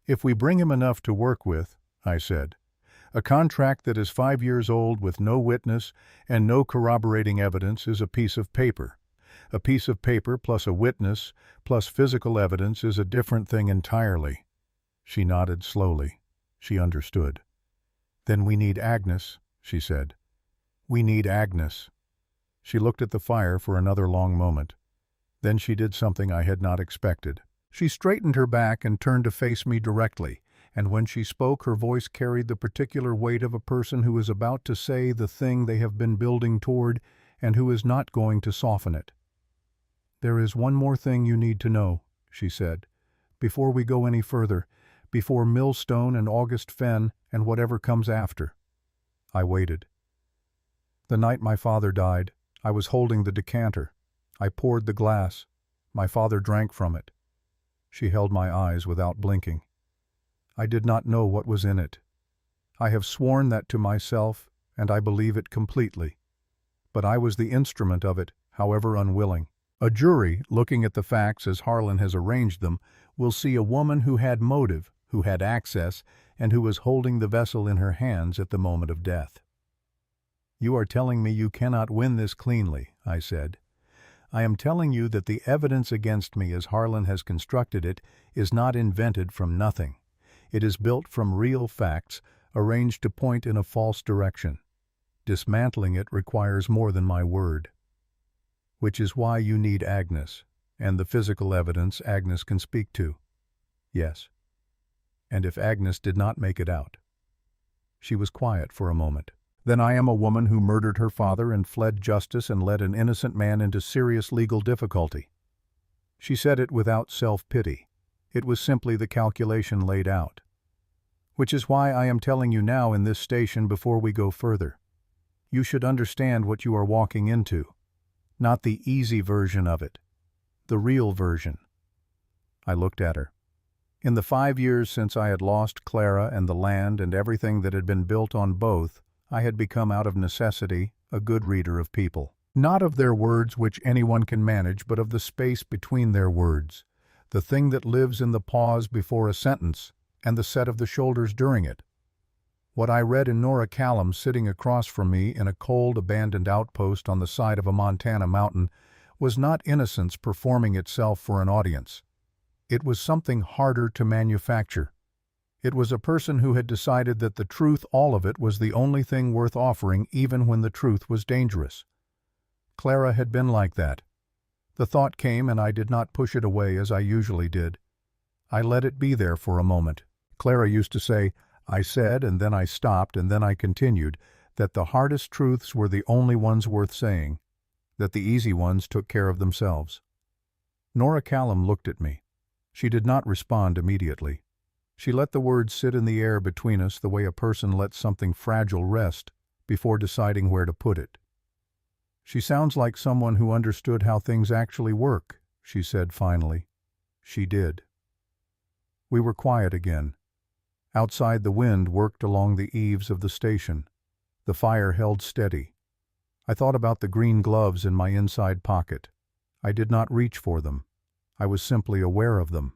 "If we bring him enough to work with," I said. A contract that is 5 years old with no witness and no corroborating evidence is a piece of paper. A piece of paper plus a witness plus physical evidence is a different thing entirely. She nodded slowly. She understood. Then we need Agnes, she said. We need Agnes. She looked at the fire for another long moment. Then she did something I had not expected. She straightened her back and turned to face me directly, and when she spoke her voice carried the particular weight of a person who is about to say the thing they have been building toward and who is not going to soften it. "There is one more thing you need to know," she said, "before we go any further, before Millstone and August Fenn and whatever comes after." I waited. The night my father died, I was holding the decanter. I poured the glass. My father drank from it. She held my eyes without blinking. I did not know what was in it. I have sworn that to myself, and I believe it completely. But I was the instrument of it, however unwilling. A jury, looking at the facts as Harlan has arranged them, will see a woman who had motive, who had access, and who was holding the vessel in her hands at the moment of death. "You are telling me you cannot win this cleanly," I said. "I am telling you that the evidence against me as Harlan has constructed it is not invented from nothing. It is built from real facts, arranged to point in a false direction. Dismantling it requires more than my word. Which is why you need Agnes, and the physical evidence Agnes can speak to." "Yes." "And if Agnes did not make it out?" She was quiet for a moment. "Then I am a woman who murdered her father and fled justice and led an innocent man into serious legal difficulty." She said it without self-pity. It was simply the calculation laid out. "Which is why I am telling you now in this station before we go further. You should understand what you are walking into. Not the easy version of it. The real version." I looked at her. In the 5 years since I had lost Clara and the land and everything that had been built on both, I had become out of necessity a good reader of people. Not of their words which anyone can manage, but of the space between their words, the thing that lives in the pause before a sentence and the set of the shoulders during it. What I read in Nora Callum sitting across from me in a cold, abandoned outpost on the side of a Montana mountain was not innocence performing itself for an audience. It was something harder to manufacture. It was a person who had decided that the truth, all of it, was the only thing worth offering even when the truth was dangerous. Clara had been like that. The thought came and I did not push it away as I usually did. I let it be there for a moment. Clara used to say, "I said, and then I stopped, and then I continued, that the hardest truths were the only ones worth saying, that the easy ones took care of themselves." Nora Callum looked at me. She did not respond immediately. She let the words sit in the air between us the way a person lets something fragile rest before deciding where to put it. "She sounds like someone who understood how things actually work," she said finally. She did. We were quiet again. Outside the wind worked along the eaves of the station. The fire held steady. I thought about the green gloves in my inside pocket. I did not reach for them. I was simply aware of them.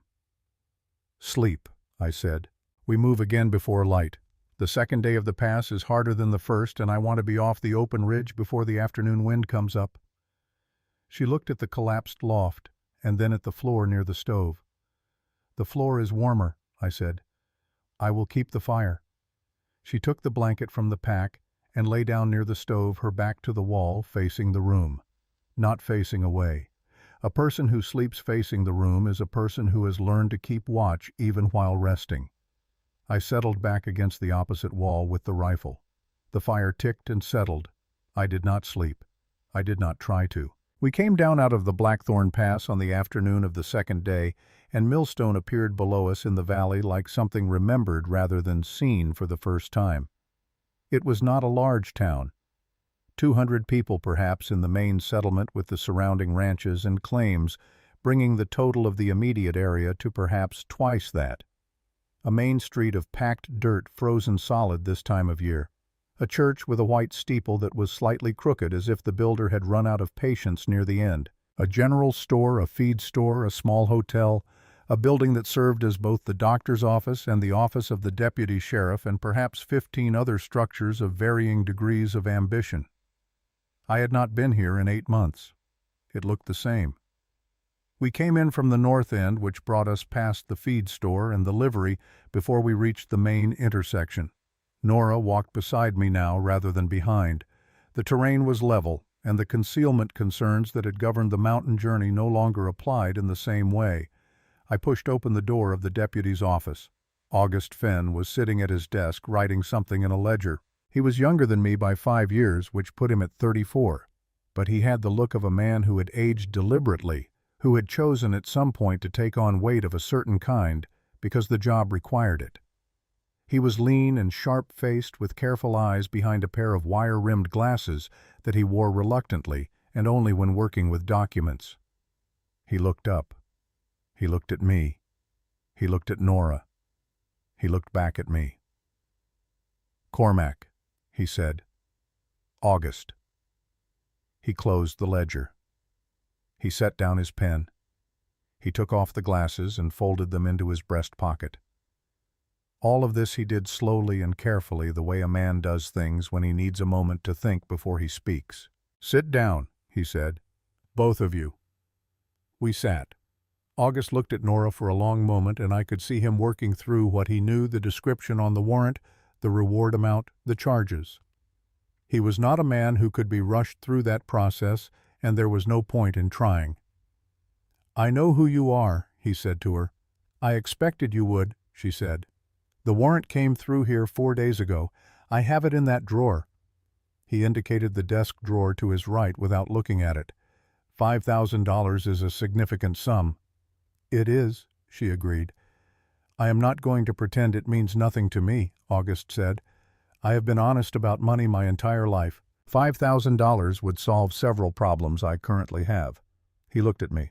"Sleep," I said. "We move again before light. The second day of the pass is harder than the first, and I want to be off the open ridge before the afternoon wind comes up." She looked at the collapsed loft, and then at the floor near the stove. "The floor is warmer," I said. "I will keep the fire." She took the blanket from the pack and lay down near the stove, her back to the wall, facing the room, not facing away. A person who sleeps facing the room is a person who has learned to keep watch even while resting. I settled back against the opposite wall with the rifle. The fire ticked and settled. I did not sleep. I did not try to. We came down out of the Blackthorn Pass on the afternoon of the second day, and Millstone appeared below us in the valley like something remembered rather than seen for the first time. It was not a large town. 200 people perhaps in the main settlement with the surrounding ranches and claims, bringing the total of the immediate area to perhaps twice that. A main street of packed dirt frozen solid this time of year. A church with a white steeple that was slightly crooked as if the builder had run out of patience near the end. A general store, a feed store, a small hotel, a building that served as both the doctor's office and the office of the deputy sheriff and perhaps 15 other structures of varying degrees of ambition. I had not been here in 8 months. It looked the same. We came in from the north end, which brought us past the feed store and the livery before we reached the main intersection. Nora walked beside me now rather than behind. The terrain was level, and the concealment concerns that had governed the mountain journey no longer applied in the same way. I pushed open the door of the deputy's office. August Fenn was sitting at his desk writing something in a ledger. He was younger than me by 5 years, which put him at 34. But he had the look of a man who had aged deliberately, who had chosen at some point to take on weight of a certain kind because the job required it. He was lean and sharp-faced with careful eyes behind a pair of wire-rimmed glasses that he wore reluctantly and only when working with documents. He looked up. He looked at me. He looked at Nora. He looked back at me. "Cormac," he said. "August." He closed the ledger. He set down his pen. He took off the glasses and folded them into his breast pocket. All of this he did slowly and carefully, the way a man does things when he needs a moment to think before he speaks. "Sit down," he said. "Both of you." We sat. August looked at Nora for a long moment, and I could see him working through what he knew: the description on the warrant, the reward amount, the charges. He was not a man who could be rushed through that process, and there was no point in trying. "I know who you are," he said to her. "I expected you would," she said. "The warrant came through here 4 days ago. I have it in that drawer." He indicated the desk drawer to his right without looking at it. $5,000 is a significant sum." "It is," she agreed. "I am not going to pretend it means nothing to me," August said. "I have been honest about money my entire life. $5,000 would solve several problems I currently have." He looked at me.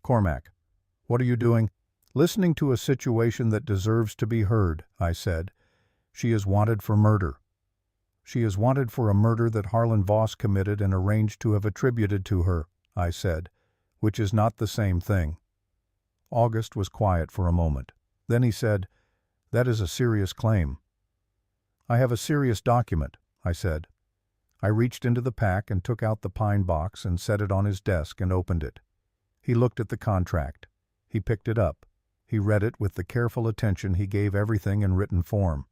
"Cormac, what are you doing?" "Listening to a situation that deserves to be heard," I said. "She is wanted for murder. She is wanted for a murder that Harlan Voss committed and arranged to have attributed to her," I said, "which is not the same thing." August was quiet for a moment. Then he said, "That is a serious claim." "I have a serious document," I said. I reached into the pack and took out the pine box and set it on his desk and opened it. He looked at the contract. He picked it up. He read it with the careful attention he gave everything in written form.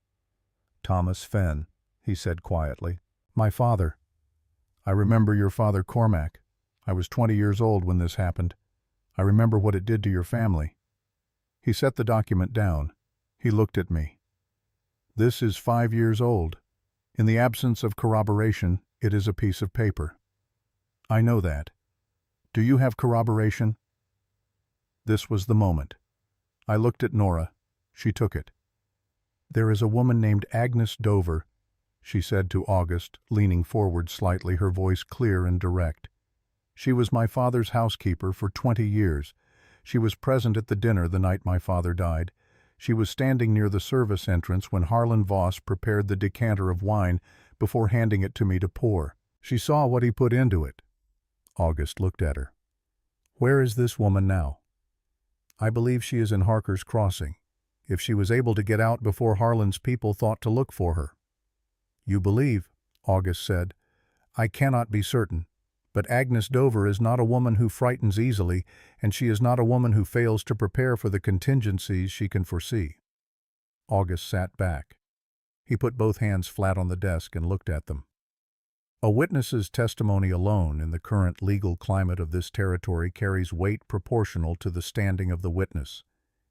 "Thomas Fenn," he said quietly. "My father. I remember your father, Cormac. I was 20 years old when this happened. I remember what it did to your family." He set the document down. He looked at me. "This is 5 years old. In the absence of corroboration, it is a piece of paper." "I know that. Do you have corroboration?" This was the moment. I looked at Nora. She took it. "There is a woman named Agnes Dover," she said to August, leaning forward slightly, her voice clear and direct. "She was my father's housekeeper for 20 years. She was present at the dinner the night my father died. She was standing near the service entrance when Harlan Voss prepared the decanter of wine before handing it to me to pour. She saw what he put into it." August looked at her. "Where is this woman now?" "I believe she is in Harker's Crossing. If she was able to get out before Harlan's people thought to look for her." "You believe," August said. "I cannot be certain. But Agnes Dover is not a woman who frightens easily, and she is not a woman who fails to prepare for the contingencies she can foresee." August sat back. He put both hands flat on the desk and looked at them. "A witness's testimony alone in the current legal climate of this territory carries weight proportional to the standing of the witness,"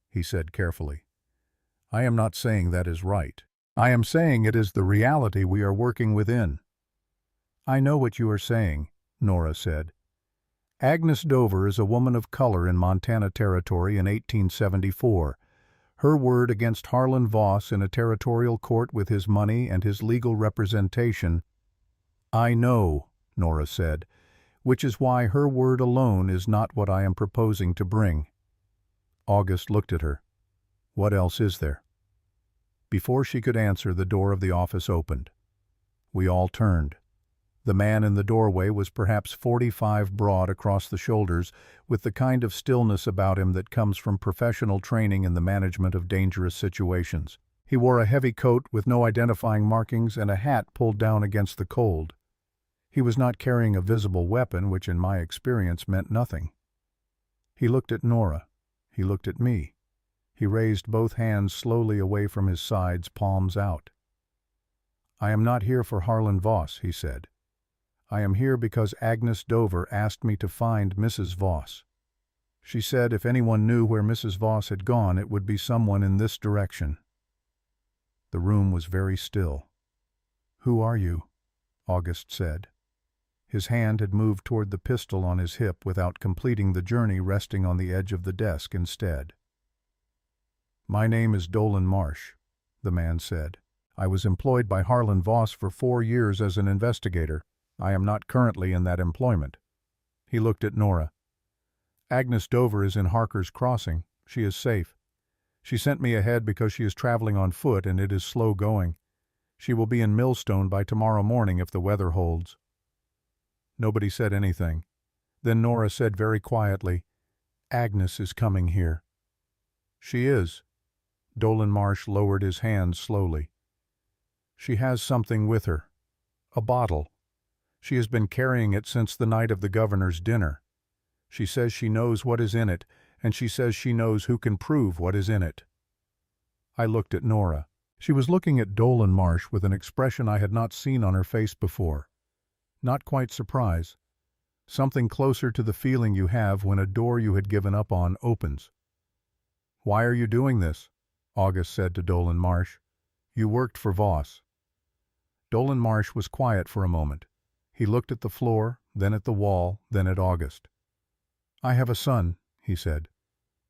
he said carefully. "I am not saying that is right. I am saying it is the reality we are working within." "I know what you are saying," Nora said. "Agnes Dover is a woman of color in Montana Territory in 1874. Her word against Harlan Voss in a territorial court with his money and his legal representation—" "I know," Nora said, "which is why her word alone is not what I am proposing to bring." August looked at her. "What else is there?" Before she could answer, the door of the office opened. We all turned. The man in the doorway was perhaps 45 broad across the shoulders, with the kind of stillness about him that comes from professional training in the management of dangerous situations. He wore a heavy coat with no identifying markings and a hat pulled down against the cold. He was not carrying a visible weapon, which in my experience meant nothing. He looked at Nora. He looked at me. He raised both hands slowly away from his sides, palms out. "I am not here for Harlan Voss," he said. "I am here because Agnes Dover asked me to find Mrs. Voss. She said if anyone knew where Mrs. Voss had gone, it would be someone in this direction." The room was very still. "Who are you?" August said. His hand had moved toward the pistol on his hip without completing the journey, resting on the edge of the desk instead. "My name is Dolan Marsh," the man said. "I was employed by Harlan Voss for 4 years as an investigator. I am not currently in that employment." He looked at Nora. "Agnes Dover is in Harker's Crossing. She is safe. She sent me ahead because she is traveling on foot and it is slow going. She will be in Millstone by tomorrow morning if the weather holds." Nobody said anything. Then Nora said very quietly, "Agnes is coming here." "She is." Dolan Marsh lowered his hand slowly. "She has something with her. A bottle. She has been carrying it since the night of the governor's dinner. She says she knows what is in it, and she says she knows who can prove what is in it." I looked at Nora. She was looking at Dolan Marsh with an expression I had not seen on her face before. Not quite surprise. Something closer to the feeling you have when a door you had given up on opens. "Why are you doing this?" August said to Dolan Marsh. "You worked for Voss." Dolan Marsh was quiet for a moment. He looked at the floor, then at the wall, then at August. "I have a son," he said.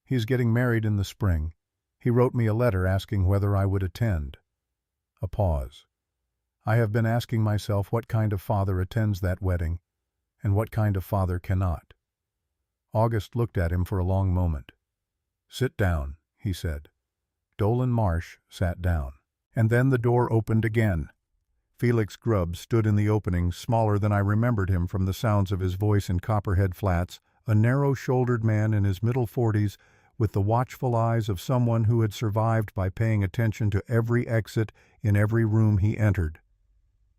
"He is getting married in the spring. He wrote me a letter asking whether I would attend." A pause. "I have been asking myself what kind of father attends that wedding, and what kind of father cannot." August looked at him for a long moment. "Sit down," he said. Dolan Marsh sat down. And then the door opened again. Felix Grubb stood in the opening, smaller than I remembered him from the sounds of his voice in Copperhead Flats, a narrow-shouldered man in his middle 40s, with the watchful eyes of someone who had survived by paying attention to every exit in every room he entered.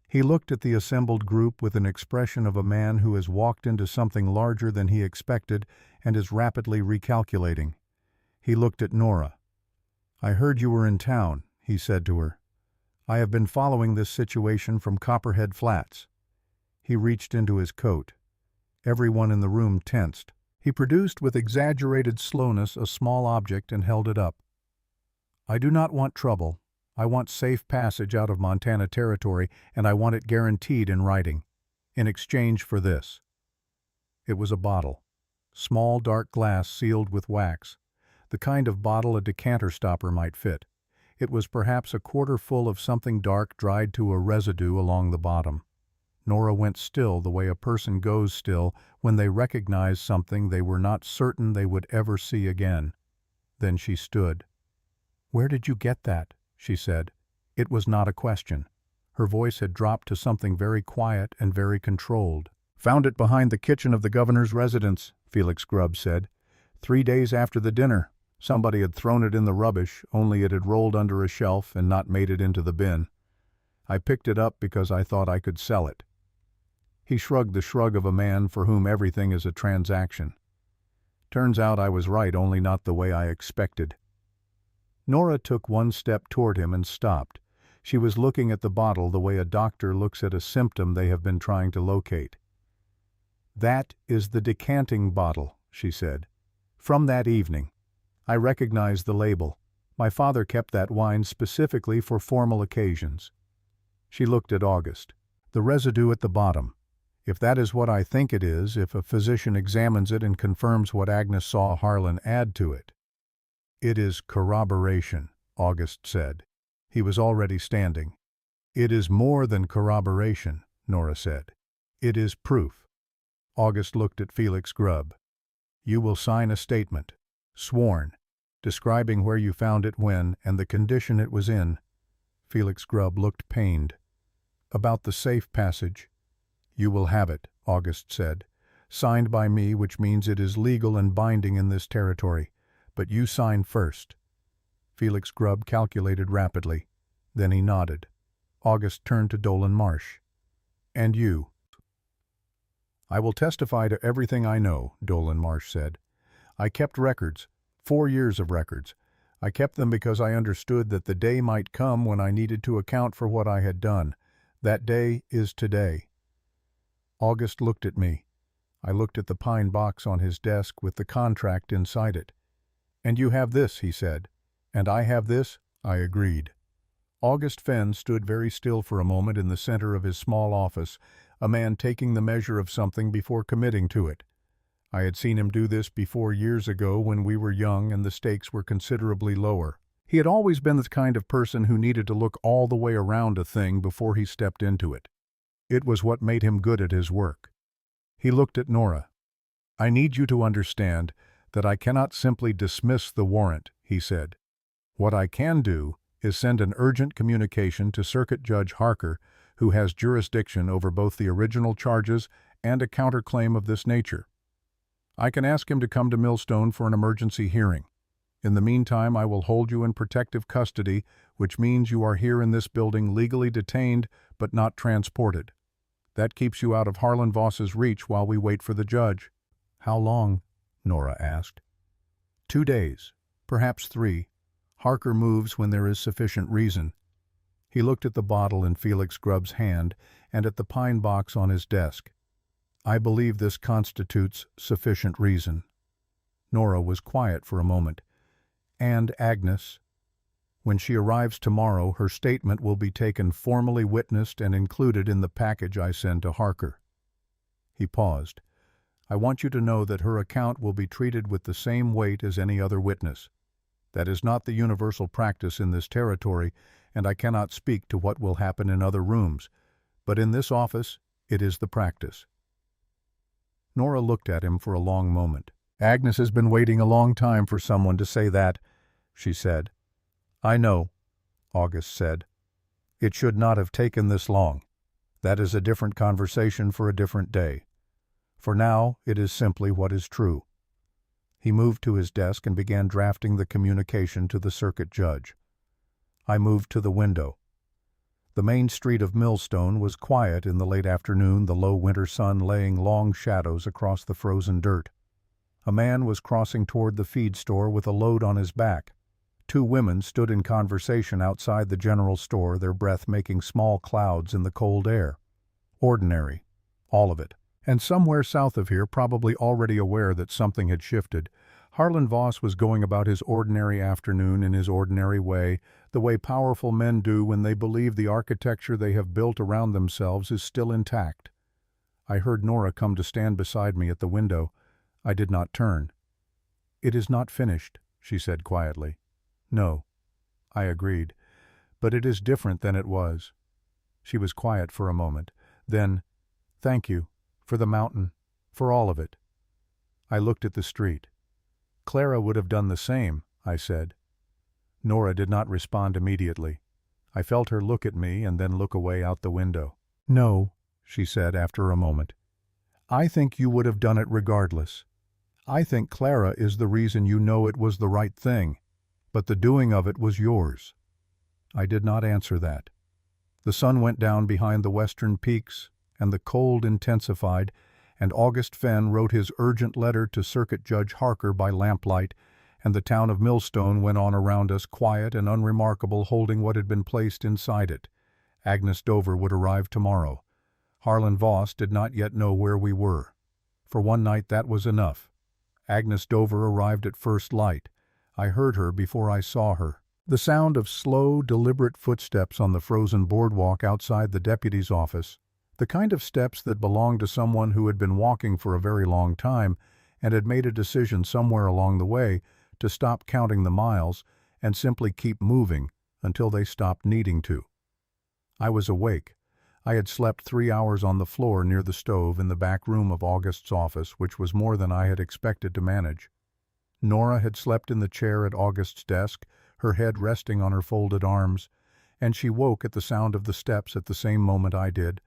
He looked at the assembled group with an expression of a man who has walked into something larger than he expected and is rapidly recalculating. He looked at Nora. "I heard you were in town," he said to her. "I have been following this situation from Copperhead Flats." He reached into his coat. Everyone in the room tensed. He produced with exaggerated slowness a small object and held it up. "I do not want trouble. I want safe passage out of Montana Territory, and I want it guaranteed in writing. In exchange for this." It was a bottle. Small dark glass sealed with wax. The kind of bottle a decanter stopper might fit. It was perhaps a quarter full of something dark dried to a residue along the bottom. Nora went still the way a person goes still when they recognize something they were not certain they would ever see again. Then she stood. "Where did you get that?" she said. It was not a question. Her voice had dropped to something very quiet and very controlled. "Found it behind the kitchen of the governor's residence," Felix Grubb said. 3 days after the dinner. Somebody had thrown it in the rubbish, only it had rolled under a shelf and not made it into the bin. I picked it up because I thought I could sell it." He shrugged the shrug of a man for whom everything is a transaction. "Turns out I was right, only not the way I expected." Nora took one step toward him and stopped. She was looking at the bottle the way a doctor looks at a symptom they have been trying to locate. "That is the decanting bottle," she said. "From that evening. I recognize the label. My father kept that wine specifically for formal occasions." She looked at August. "The residue at the bottom. If that is what I think it is, if a physician examines it and confirms what Agnes saw Harlan add to it." "It is corroboration," August said. He was already standing. "It is more than corroboration," Nora said. "It is proof." August looked at Felix Grubb. "You will sign a statement, sworn, describing where you found it when and the condition it was in." Felix Grubb looked pained. "About the safe passage. "You will have it," August said. "Signed by me, which means it is legal and binding in this territory. But you sign first." Felix Grubb calculated rapidly. Then he nodded. August turned to Dolan Marsh. "And you?" "I will testify to everything I know," Dolan Marsh said. "I kept records, 4 years of records. I kept them because I understood that the day might come when I needed to account for what I had done. That day is today." August looked at me. I looked at the pine box on his desk with the contract inside it. "And you have this," he said. "And I have this," I agreed. August Fenn stood very still for a moment in the center of his small office, a man taking the measure of something before committing to it. I had seen him do this before years ago when we were young and the stakes were considerably lower. He had always been the kind of person who needed to look all the way around a thing before he stepped into it. It was what made him good at his work. He looked at Nora. "I need you to understand that I cannot simply dismiss the warrant," he said. "What I can do is send an urgent communication to Circuit Judge Harker, who has jurisdiction over both the original charges and a counterclaim of this nature. I can ask him to come to Millstone for an emergency hearing. In the meantime, I will hold you in protective custody, which means you are here in this building legally detained but not transported. That keeps you out of Harlan Voss's reach while we wait for the judge." "How long?" Nora asked. 2 days, perhaps 3. Harker moves when there is sufficient reason." He looked at the bottle in Felix Grubb's hand and at the pine box on his desk. "I believe this constitutes sufficient reason." Nora was quiet for a moment. "And Agnes? When she arrives tomorrow, her statement will be taken formally witnessed and included in the package I send to Harker." He paused. "I want you to know that her account will be treated with the same weight as any other witness. That is not the universal practice in this territory, and I cannot speak to what will happen in other rooms, but in this office it is the practice." Nora looked at him for a long moment. "Agnes has been waiting a long time for someone to say that," she said. "I know," August said. "It should not have taken this long. That is a different conversation for a different day. For now, it is simply what is true." He moved to his desk and began drafting the communication to the circuit judge. I moved to the window. The main street of Millstone was quiet in the late afternoon, the low winter sun laying long shadows across the frozen dirt. A man was crossing toward the feed store with a load on his back. 2 women stood in conversation outside the general store, their breath making small clouds in the cold air. Ordinary, all of it. And somewhere south of here, probably already aware that something had shifted, Harlan Voss was going about his ordinary afternoon in his ordinary way, the way powerful men do when they believe the architecture they have built around themselves is still intact. I heard Nora come to stand beside me at the window. I did not turn. "It is not finished," she said quietly. "No," I agreed, "but it is different than it was." She was quiet for a moment. Then, "Thank you. For the mountain, for all of it." I looked at the street. "Clara would have done the same," I said. Nora did not respond immediately. I felt her look at me and then look away out the window. "No," she said after a moment. "I think you would have done it regardless. I think Clara is the reason you know it was the right thing, but the doing of it was yours." I did not answer that. The sun went down behind the western peaks, and the cold intensified, and August Fenn wrote his urgent letter to Circuit Judge Harker by lamplight, and the town of Millstone went on around us, quiet and unremarkable, holding what had been placed inside it. Agnes Dover would arrive tomorrow. Harlan Voss did not yet know where we were. For one night that was enough. Agnes Dover arrived at first light. I heard her before I saw her. The sound of slow, deliberate footsteps on the frozen boardwalk outside the deputy's office, the kind of steps that belonged to someone who had been walking for a very long time and had made a decision somewhere along the way to stop counting the miles and simply keep moving until they stopped needing to. I was awake. I had slept 3 hours on the floor near the stove in the back room of August's office, which was more than I had expected to manage. Nora had slept in the chair at August's desk, her head resting on her folded arms, and she woke at the sound of the steps at the same moment I did,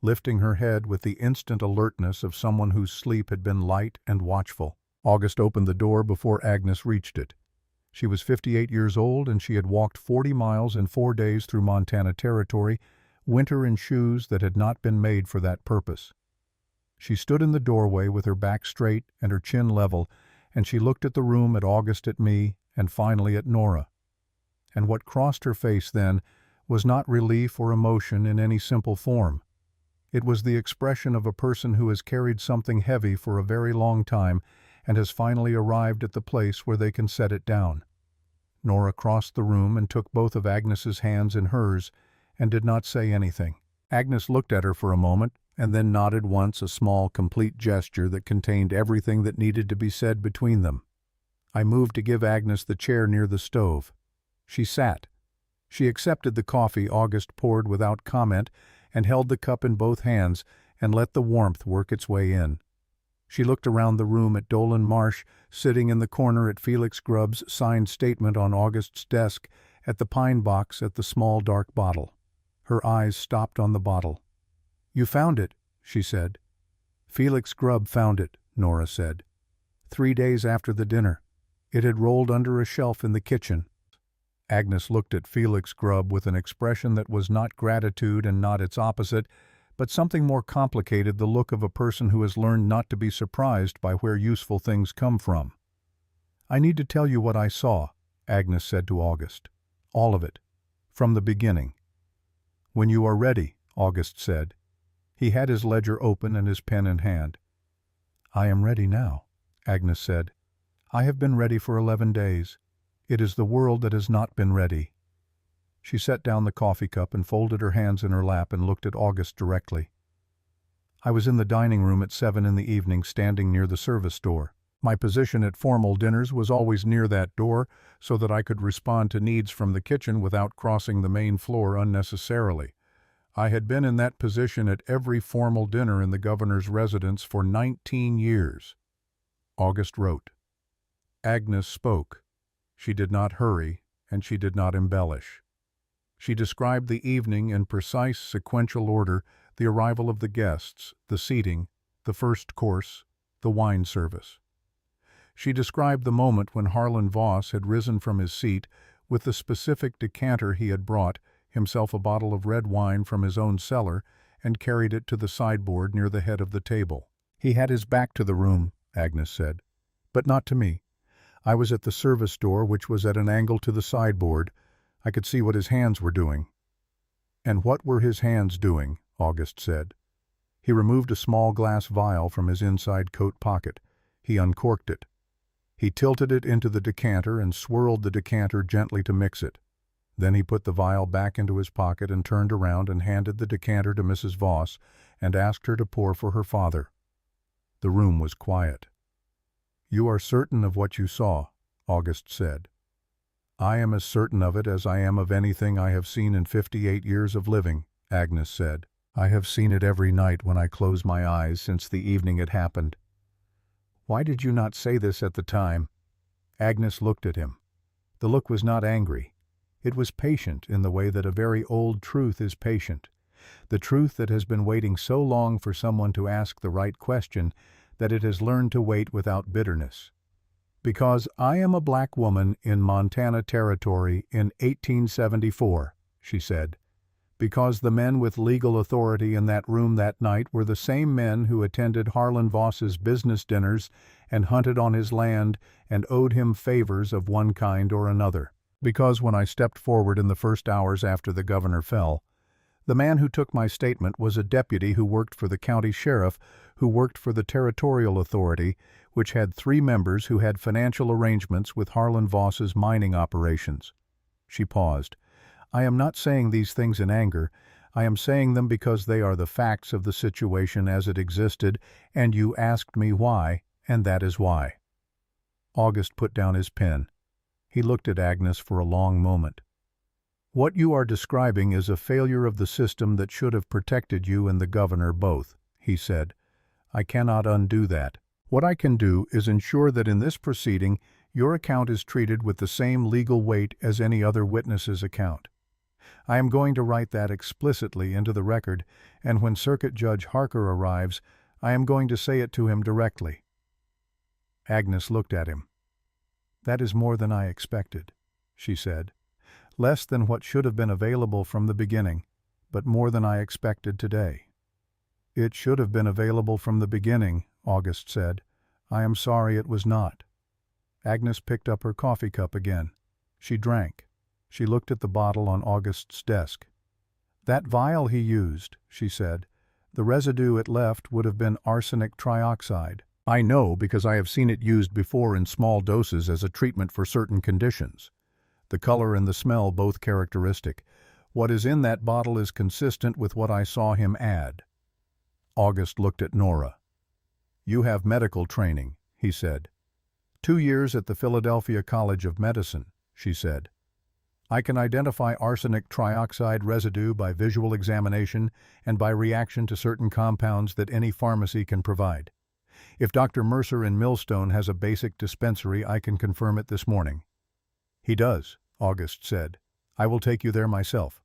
lifting her head with the instant alertness of someone whose sleep had been light and watchful. August opened the door before Agnes reached it. She was 58 years old, and she had walked 40 miles in 4 days through Montana Territory, winter in shoes that had not been made for that purpose. She stood in the doorway with her back straight and her chin level, and she looked at the room, at August, at me, and finally at Nora. And what crossed her face then was not relief or emotion in any simple form. It was the expression of a person who has carried something heavy for a very long time and has finally arrived at the place where they can set it down. Nora crossed the room and took both of Agnes's hands in hers and did not say anything. Agnes looked at her for a moment and then nodded once, a small, complete gesture that contained everything that needed to be said between them. I moved to give Agnes the chair near the stove. She sat. She accepted the coffee August poured without comment and held the cup in both hands and let the warmth work its way in. She looked around the room at Dolan Marsh, sitting in the corner, at Felix Grubb's signed statement on August's desk, at the pine box, at the small dark bottle. Her eyes stopped on the bottle. "You found it," she said. "Felix Grubb found it," Nora said. 3 days after the dinner. It had rolled under a shelf in the kitchen. Agnes looked at Felix Grubb with an expression that was not gratitude and not its opposite, but something more complicated, the look of a person who has learned not to be surprised by where useful things come from. "I need to tell you what I saw," Agnes said to August. "All of it. From the beginning." "When you are ready," August said. He had his ledger open and his pen in hand. "I am ready now," Agnes said. "I have been ready for 11 days. It is the world that has not been ready." She set down the coffee cup and folded her hands in her lap and looked at August directly. "I was in the dining room at 7 in the evening, standing near the service door. My position at formal dinners was always near that door, so that I could respond to needs from the kitchen without crossing the main floor unnecessarily. I had been in that position at every formal dinner in the governor's residence for 19 years. August wrote. Agnes spoke. She did not hurry, and she did not embellish. She described the evening in precise sequential order: the arrival of the guests, the seating, the first course, the wine service. She described the moment when Harlan Voss had risen from his seat with the specific decanter he had brought, himself a bottle of red wine from his own cellar, and carried it to the sideboard near the head of the table. "He had his back to the room," Agnes said, "but not to me. I was at the service door, which was at an angle to the sideboard. I could see what his hands were doing." "And what were his hands doing?" August said. "He removed a small glass vial from his inside coat pocket. He uncorked it. He tilted it into the decanter and swirled the decanter gently to mix it. Then he put the vial back into his pocket and turned around and handed the decanter to Mrs. Voss and asked her to pour for her father." The room was quiet. "You are certain of what you saw," August said. "I am as certain of it as I am of anything I have seen in 58 years of living," Agnes said. "I have seen it every night when I close my eyes since the evening it happened." "Why did you not say this at the time?" Agnes looked at him. The look was not angry. It was patient, in the way that a very old truth is patient. The truth that has been waiting so long for someone to ask the right question that it has learned to wait without bitterness. "Because I am a black woman in Montana Territory in 1874, she said. "Because the men with legal authority in that room that night were the same men who attended Harlan Voss's business dinners and hunted on his land and owed him favors of one kind or another. Because when I stepped forward in the first hours after the governor fell, the man who took my statement was a deputy who worked for the county sheriff, who worked for the territorial authority, which had 3 members who had financial arrangements with Harlan Voss's mining operations." She paused. "I am not saying these things in anger. I am saying them because they are the facts of the situation as it existed, and you asked me why, and that is why." August put down his pen. He looked at Agnes for a long moment. "What you are describing is a failure of the system that should have protected you and the governor both," he said. "I cannot undo that. What I can do is ensure that in this proceeding your account is treated with the same legal weight as any other witness's account. I am going to write that explicitly into the record, and when Circuit Judge Harker arrives, I am going to say it to him directly." Agnes looked at him. "That is more than I expected," she said. "Less than what should have been available from the beginning, but more than I expected today." "It should have been available from the beginning," August said. "I am sorry it was not." Agnes picked up her coffee cup again. She drank. She looked at the bottle on August's desk. "That vial he used," she said, "the residue it left would have been arsenic trioxide. I know because I have seen it used before in small doses as a treatment for certain conditions. The color and the smell both characteristic. What is in that bottle is consistent with what I saw him add." August looked at Nora. "You have medical training," he said. "2 years at the Philadelphia College of Medicine," she said. "I can identify arsenic trioxide residue by visual examination and by reaction to certain compounds that any pharmacy can provide. If Dr. Mercer in Millstone has a basic dispensary, I can confirm it this morning." "He does," August said. "I will take you there myself."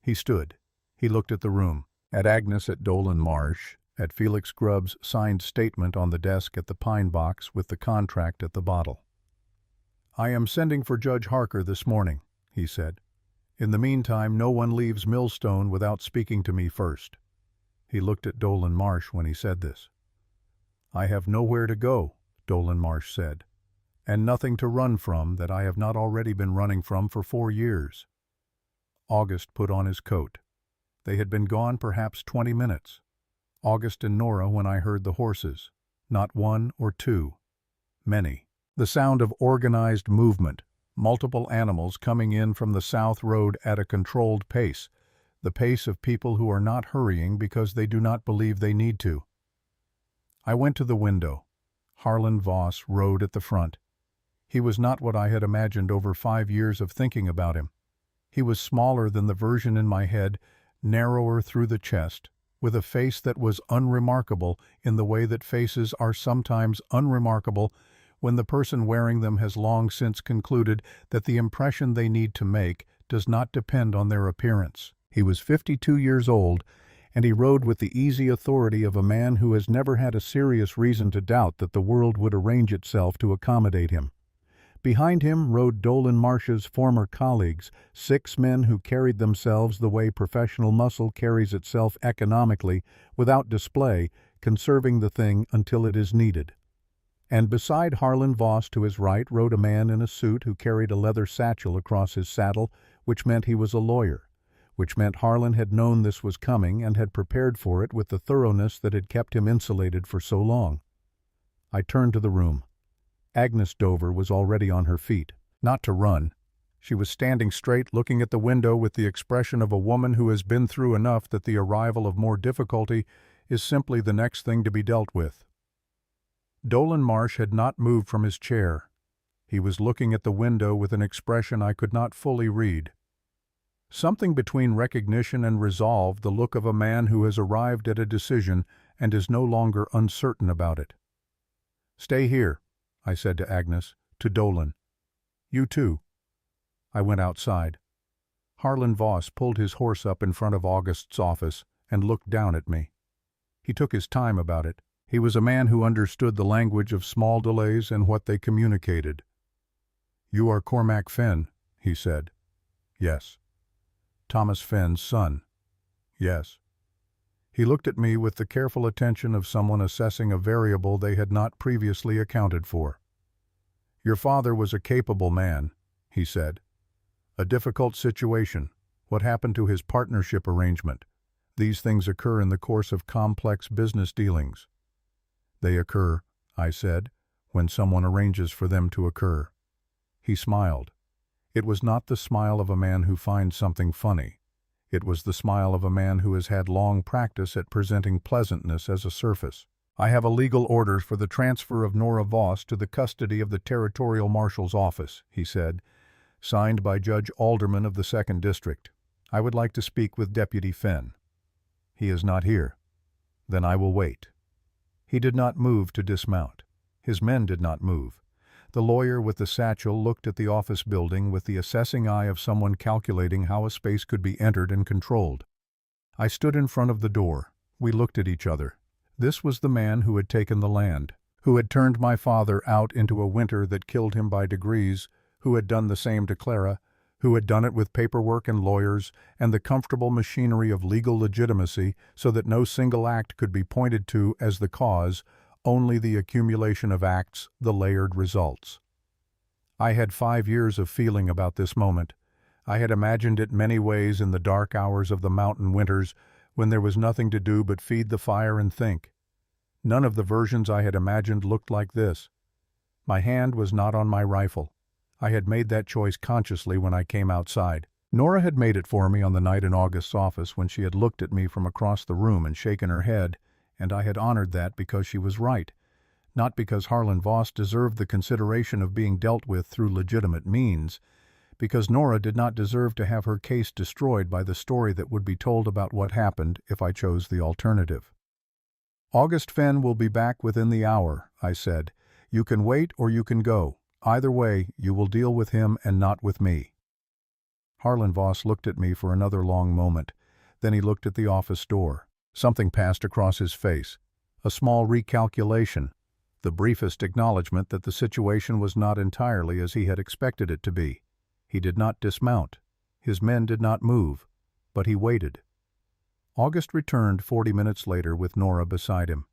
He stood. He looked at the room, at Agnes at Dolan Marsh, at Felix Grubb's signed statement on the desk at the pine box with the contract at the bottle. "I am sending for Judge Harker this morning," he said. "In the meantime, no one leaves Millstone without speaking to me first." He looked at Dolan Marsh when he said this. "I have nowhere to go," Dolan Marsh said, "and nothing to run from that I have not already been running from for 4 years." August put on his coat. They had been gone perhaps 20 minutes. August and Nora when I heard the horses. Not 1 or 2. Many. The sound of organized movement, multiple animals coming in from the south road at a controlled pace, the pace of people who are not hurrying because they do not believe they need to. I went to the window. Harlan Voss rode at the front. He was not what I had imagined over 5 years of thinking about him. He was smaller than the version in my head, narrower through the chest, with a face that was unremarkable in the way that faces are sometimes unremarkable when the person wearing them has long since concluded that the impression they need to make does not depend on their appearance. He was 52 years old, and he rode with the easy authority of a man who has never had a serious reason to doubt that the world would arrange itself to accommodate him. Behind him rode Dolan Marsh's former colleagues, 6 men who carried themselves the way professional muscle carries itself economically, without display, conserving the thing until it is needed. And beside Harlan Voss to his right rode a man in a suit who carried a leather satchel across his saddle, which meant he was a lawyer, which meant Harlan had known this was coming and had prepared for it with the thoroughness that had kept him insulated for so long. I turned to the room. Agnes Dover was already on her feet. Not to run. She was standing straight, looking at the window with the expression of a woman who has been through enough that the arrival of more difficulty is simply the next thing to be dealt with. Dolan Marsh had not moved from his chair. He was looking at the window with an expression I could not fully read. Something between recognition and resolve, the look of a man who has arrived at a decision and is no longer uncertain about it. "Stay here," I said to Agnes, to Dolan. "You too." I went outside. Harlan Voss pulled his horse up in front of August's office and looked down at me. He took his time about it. He was a man who understood the language of small delays and what they communicated. "You are Cormac Fenn," he said. "Yes." "Thomas Fenn's son." "Yes." He looked at me with the careful attention of someone assessing a variable they had not previously accounted for. "Your father was a capable man," he said. "A difficult situation. What happened to his partnership arrangement? These things occur in the course of complex business dealings." "They occur," I said, "when someone arranges for them to occur." He smiled. It was not the smile of a man who finds something funny. It was the smile of a man who has had long practice at presenting pleasantness as a surface. "I have a legal order for the transfer of Nora Voss to the custody of the Territorial Marshal's office," he said, "signed by Judge Alderman of the 2nd District. I would like to speak with Deputy Fenn." "He is not here." "Then I will wait." He did not move to dismount. His men did not move. The lawyer with the satchel looked at the office building with the assessing eye of someone calculating how a space could be entered and controlled. I stood in front of the door. We looked at each other. This was the man who had taken the land, who had turned my father out into a winter that killed him by degrees, who had done the same to Clara, who had done it with paperwork and lawyers and the comfortable machinery of legal legitimacy so that no single act could be pointed to as the cause, only the accumulation of acts, the layered results. I had 5 years of feeling about this moment. I had imagined it many ways in the dark hours of the mountain winters when there was nothing to do but feed the fire and think. None of the versions I had imagined looked like this. My hand was not on my rifle. I had made that choice consciously when I came outside. Nora had made it for me on the night in August's office when she had looked at me from across the room and shaken her head, and I had honored that because she was right, not because Harlan Voss deserved the consideration of being dealt with through legitimate means, because Nora did not deserve to have her case destroyed by the story that would be told about what happened if I chose the alternative. "August Fenn will be back within the hour," I said. "You can wait or you can go. Either way, you will deal with him and not with me." Harlan Voss looked at me for another long moment. Then he looked at the office door. Something passed across his face. A small recalculation. The briefest acknowledgement that the situation was not entirely as he had expected it to be. He did not dismount. His men did not move. But he waited. August returned 40 minutes later with Nora beside him.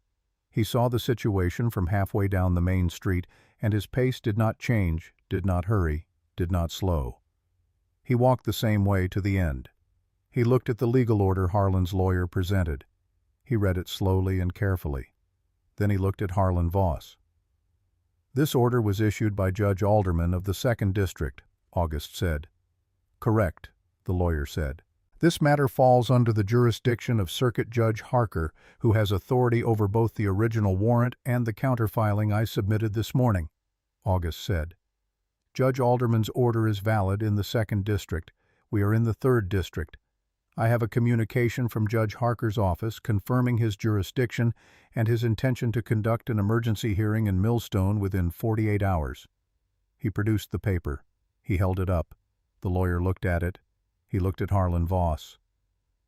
He saw the situation from halfway down the main street, and his pace did not change, did not hurry, did not slow. He walked the same way to the end. He looked at the legal order Harlan's lawyer presented. He read it slowly and carefully. Then he looked at Harlan Voss. "This order was issued by Judge Alderman of the 2nd District," August said. "Correct," the lawyer said. "This matter falls under the jurisdiction of Circuit Judge Harker, who has authority over both the original warrant and the counterfiling I submitted this morning," August said. "Judge Alderman's order is valid in the 2nd District. We are in the 3rd District. I have a communication from Judge Harker's office confirming his jurisdiction and his intention to conduct an emergency hearing in Millstone within 48 hours. He produced the paper. He held it up. The lawyer looked at it. He looked at Harlan Voss.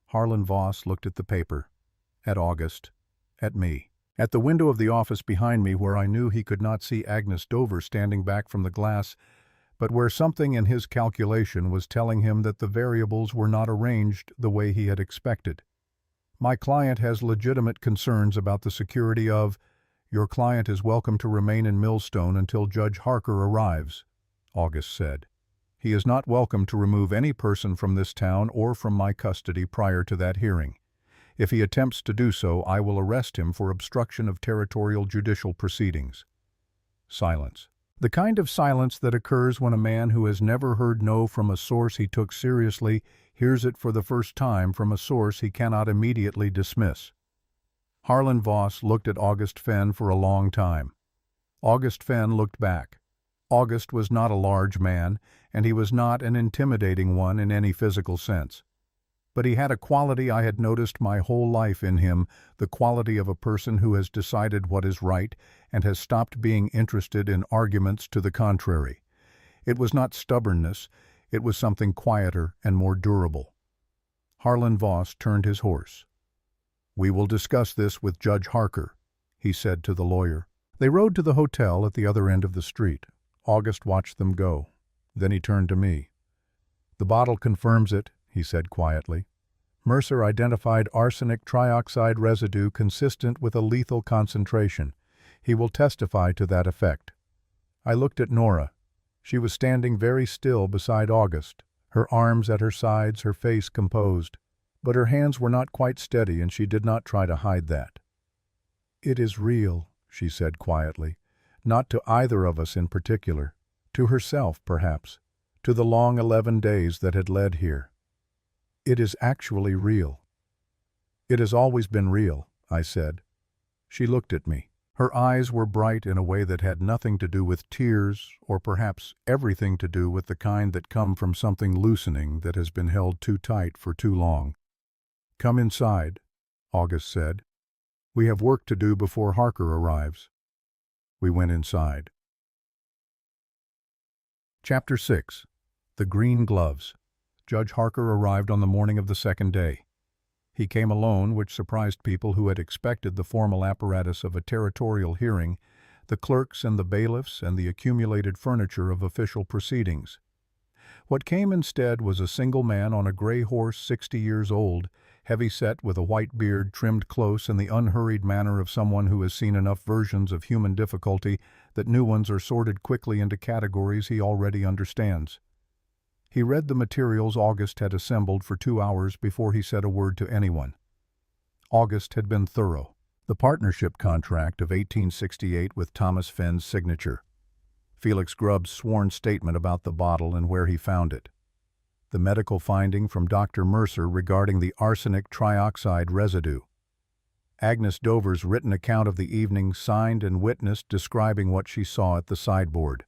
Harlan Voss looked at the paper, at August, at me. At the window of the office behind me, where I knew he could not see Agnes Dover standing back from the glass, but where something in his calculation was telling him that the variables were not arranged the way he had expected. "My client has legitimate concerns about the security of— Your client is welcome to remain in Millstone until Judge Harker arrives," August said. "He is not welcome to remove any person from this town or from my custody prior to that hearing. If he attempts to do so, I will arrest him for obstruction of territorial judicial proceedings." Silence. The kind of silence that occurs when a man who has never heard no from a source he took seriously hears it for the first time from a source he cannot immediately dismiss. Harlan Voss looked at August Fenn for a long time. August Fenn looked back. August was not a large man, and he was not an intimidating one in any physical sense. But he had a quality I had noticed my whole life in him, the quality of a person who has decided what is right and has stopped being interested in arguments to the contrary. It was not stubbornness, it was something quieter and more durable. Harlan Voss turned his horse. "We will discuss this with Judge Harker," he said to the lawyer. They rode to the hotel at the other end of the street. August watched them go. Then he turned to me. "The bottle confirms it," he said quietly. "Mercer identified arsenic trioxide residue consistent with a lethal concentration. He will testify to that effect." I looked at Nora. She was standing very still beside August, her arms at her sides, her face composed. But her hands were not quite steady, and she did not try to hide that. "It is real," she said quietly. Not to either of us in particular. To herself, perhaps. To the long 11 days that had led here. "It is actually real." "It has always been real," I said. She looked at me. Her eyes were bright in a way that had nothing to do with tears, or perhaps everything to do with the kind that come from something loosening that has been held too tight for too long. "Come inside," August said. "We have work to do before Harker arrives." We went inside. Chapter 6. The Green Gloves. Judge Harker arrived on the morning of the second day. He came alone, which surprised people who had expected the formal apparatus of a territorial hearing, the clerks and the bailiffs and the accumulated furniture of official proceedings. What came instead was a single man on a gray horse 60 years old, heavy-set with a white beard trimmed close in the unhurried manner of someone who has seen enough versions of human difficulty that new ones are sorted quickly into categories he already understands. He read the materials August had assembled for 2 hours before he said a word to anyone. August had been thorough. The partnership contract of 1868 with Thomas Fenn's signature. Felix Grubb's sworn statement about the bottle and where he found it. The medical finding from Dr. Mercer regarding the arsenic trioxide residue. Agnes Dover's written account of the evening signed and witnessed describing what she saw at the sideboard.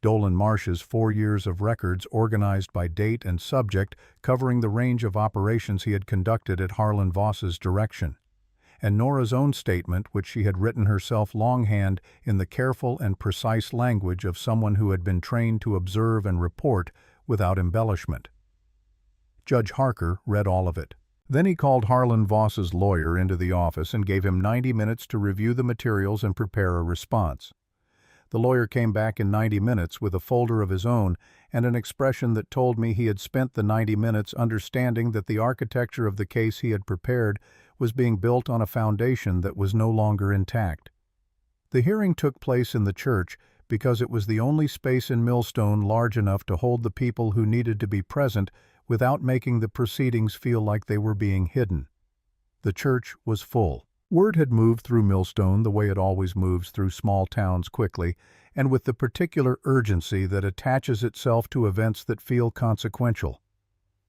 Dolan Marsh's 4 years of records organized by date and subject covering the range of operations he had conducted at Harlan Voss's direction, and Nora's own statement which she had written herself longhand in the careful and precise language of someone who had been trained to observe and report without embellishment. Judge Harker read all of it. Then he called Harlan Voss's lawyer into the office and gave him 90 minutes to review the materials and prepare a response. The lawyer came back in 90 minutes with a folder of his own and an expression that told me he had spent the 90 minutes understanding that the architecture of the case he had prepared was being built on a foundation that was no longer intact. The hearing took place in the church because it was the only space in Millstone large enough to hold the people who needed to be present without making the proceedings feel like they were being hidden. The church was full. Word had moved through Millstone the way it always moves through small towns quickly, and with the particular urgency that attaches itself to events that feel consequential.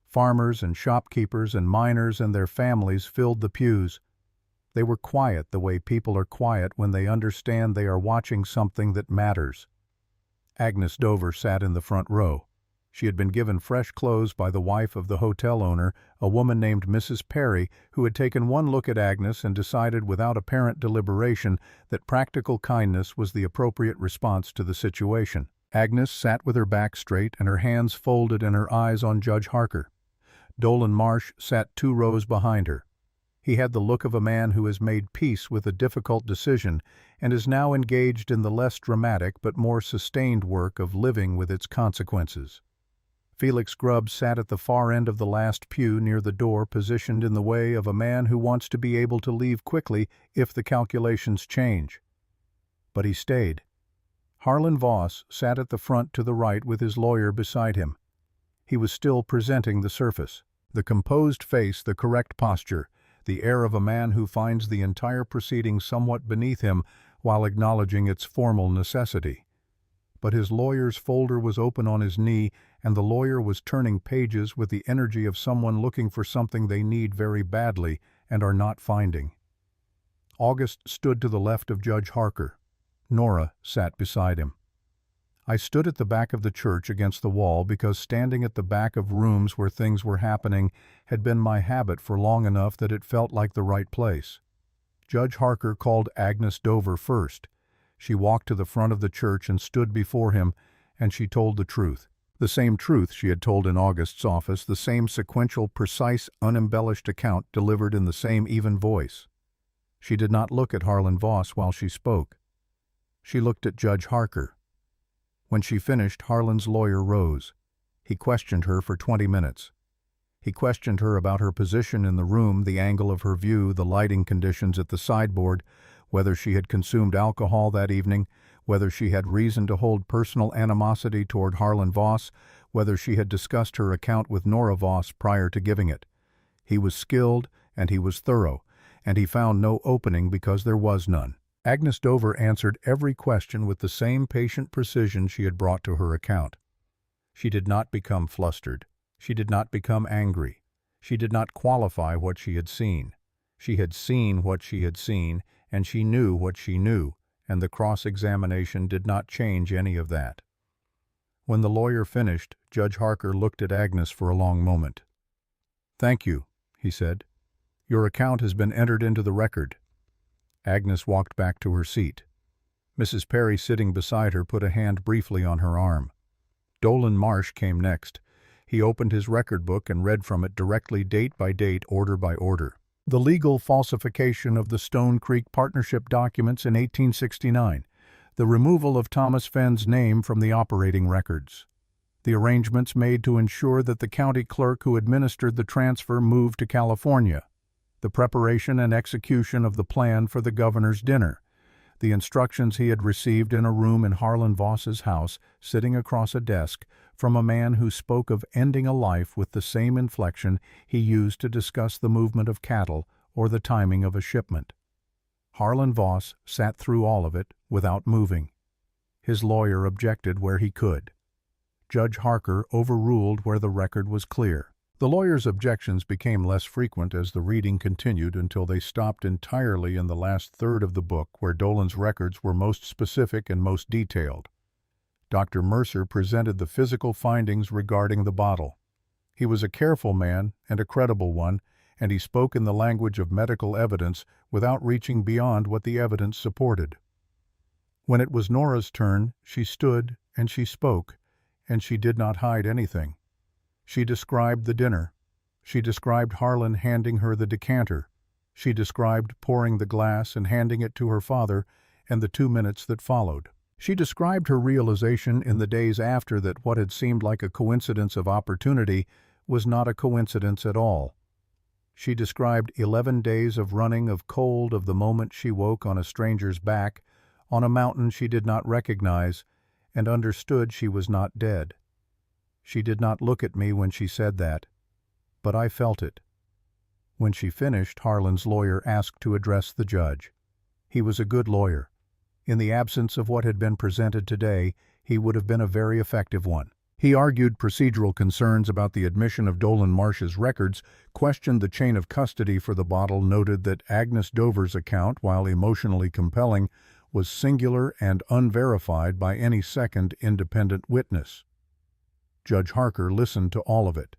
Farmers and shopkeepers and miners and their families filled the pews. They were quiet the way people are quiet when they understand they are watching something that matters. Agnes Dover sat in the front row. She had been given fresh clothes by the wife of the hotel owner, a woman named Mrs. Perry, who had taken one look at Agnes and decided without apparent deliberation that practical kindness was the appropriate response to the situation. Agnes sat with her back straight and her hands folded and her eyes on Judge Harker. Dolan Marsh sat 2 rows behind her. He had the look of a man who has made peace with a difficult decision and is now engaged in the less dramatic but more sustained work of living with its consequences. Felix Grubb sat at the far end of the last pew near the door, positioned in the way of a man who wants to be able to leave quickly if the calculations change. But he stayed. Harlan Voss sat at the front to the right with his lawyer beside him. He was still presenting the surface. The composed face, the correct posture, the air of a man who finds the entire proceeding somewhat beneath him while acknowledging its formal necessity. But his lawyer's folder was open on his knee, and the lawyer was turning pages with the energy of someone looking for something they need very badly and are not finding. August stood to the left of Judge Harker. Nora sat beside him. I stood at the back of the church against the wall because standing at the back of rooms where things were happening had been my habit for long enough that it felt like the right place. Judge Harker called Agnes Dover first. She walked to the front of the church and stood before him, and she told the truth. The same truth she had told in August's office, the same sequential, precise, unembellished account delivered in the same even voice. She did not look at Harlan Voss while she spoke. She looked at Judge Harker. When she finished, Harlan's lawyer rose. He questioned her for 20 minutes. He questioned her about her position in the room, the angle of her view, the lighting conditions at the sideboard, whether she had consumed alcohol that evening, whether she had reason to hold personal animosity toward Harlan Voss, whether she had discussed her account with Nora Voss prior to giving it. He was skilled and he was thorough, and he found no opening because there was none. Agnes Dover answered every question with the same patient precision she had brought to her account. She did not become flustered. She did not become angry. She did not qualify what she had seen. She had seen what she had seen, and she knew what she knew, and the cross-examination did not change any of that. When the lawyer finished, Judge Harker looked at Agnes for a long moment. "Thank you," he said. "Your account has been entered into the record." Agnes walked back to her seat. Mrs. Perry, sitting beside her, put a hand briefly on her arm. Dolan Marsh came next. He opened his record book and read from it directly, date by date, order by order. The legal falsification of the Stone Creek Partnership documents in 1869. The removal of Thomas Fenn's name from the operating records. The arrangements made to ensure that the county clerk who administered the transfer moved to California. The preparation and execution of the plan for the governor's dinner. The instructions he had received in a room in Harlan Voss's house, sitting across a desk, from a man who spoke of ending a life with the same inflection he used to discuss the movement of cattle or the timing of a shipment. Harlan Voss sat through all of it without moving. His lawyer objected where he could. Judge Harker overruled where the record was clear. The lawyer's objections became less frequent as the reading continued until they stopped entirely in the last third of the book, where Dolan's records were most specific and most detailed. Dr. Mercer presented the physical findings regarding the bottle. He was a careful man and a credible one, and he spoke in the language of medical evidence without reaching beyond what the evidence supported. When it was Nora's turn, she stood and she spoke, and she did not hide anything. She described the dinner. She described Harlan handing her the decanter. She described pouring the glass and handing it to her father, and the 2 minutes that followed. She described her realization in the days after that what had seemed like a coincidence of opportunity was not a coincidence at all. She described 11 days of running of cold of the moment she woke on a stranger's back, on a mountain she did not recognize, and understood she was not dead. She did not look at me when she said that, but I felt it. When she finished, Harlan's lawyer asked to address the judge. He was a good lawyer. In the absence of what had been presented today, he would have been a very effective one. He argued procedural concerns about the admission of Dolan Marsh's records, questioned the chain of custody for the bottle, noted that Agnes Dover's account, while emotionally compelling, was singular and unverified by any second independent witness. Judge Harker listened to all of it.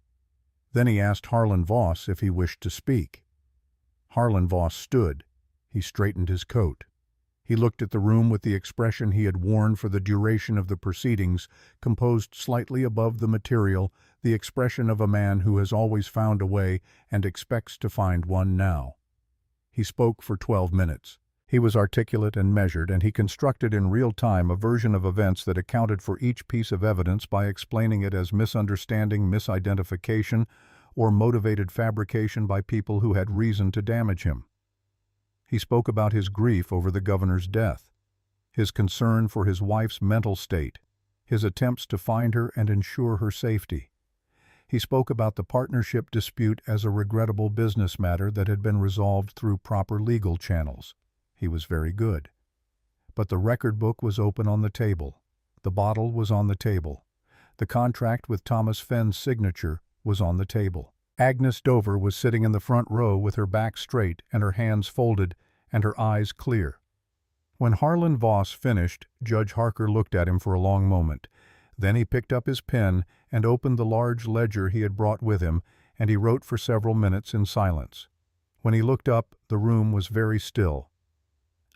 Then he asked Harlan Voss if he wished to speak. Harlan Voss stood. He straightened his coat. He looked at the room with the expression he had worn for the duration of the proceedings, composed slightly above the material, the expression of a man who has always found a way and expects to find one now. He spoke for 12 minutes. He was articulate and measured, and he constructed in real time a version of events that accounted for each piece of evidence by explaining it as misunderstanding, misidentification, or motivated fabrication by people who had reason to damage him. He spoke about his grief over the governor's death, his concern for his wife's mental state, his attempts to find her and ensure her safety. He spoke about the partnership dispute as a regrettable business matter that had been resolved through proper legal channels. He was very good. But the record book was open on the table. The bottle was on the table. The contract with Thomas Fenn's signature was on the table. Agnes Dover was sitting in the front row with her back straight and her hands folded and her eyes clear. When Harlan Voss finished, Judge Harker looked at him for a long moment. Then he picked up his pen and opened the large ledger he had brought with him, and he wrote for several minutes in silence. When he looked up, the room was very still.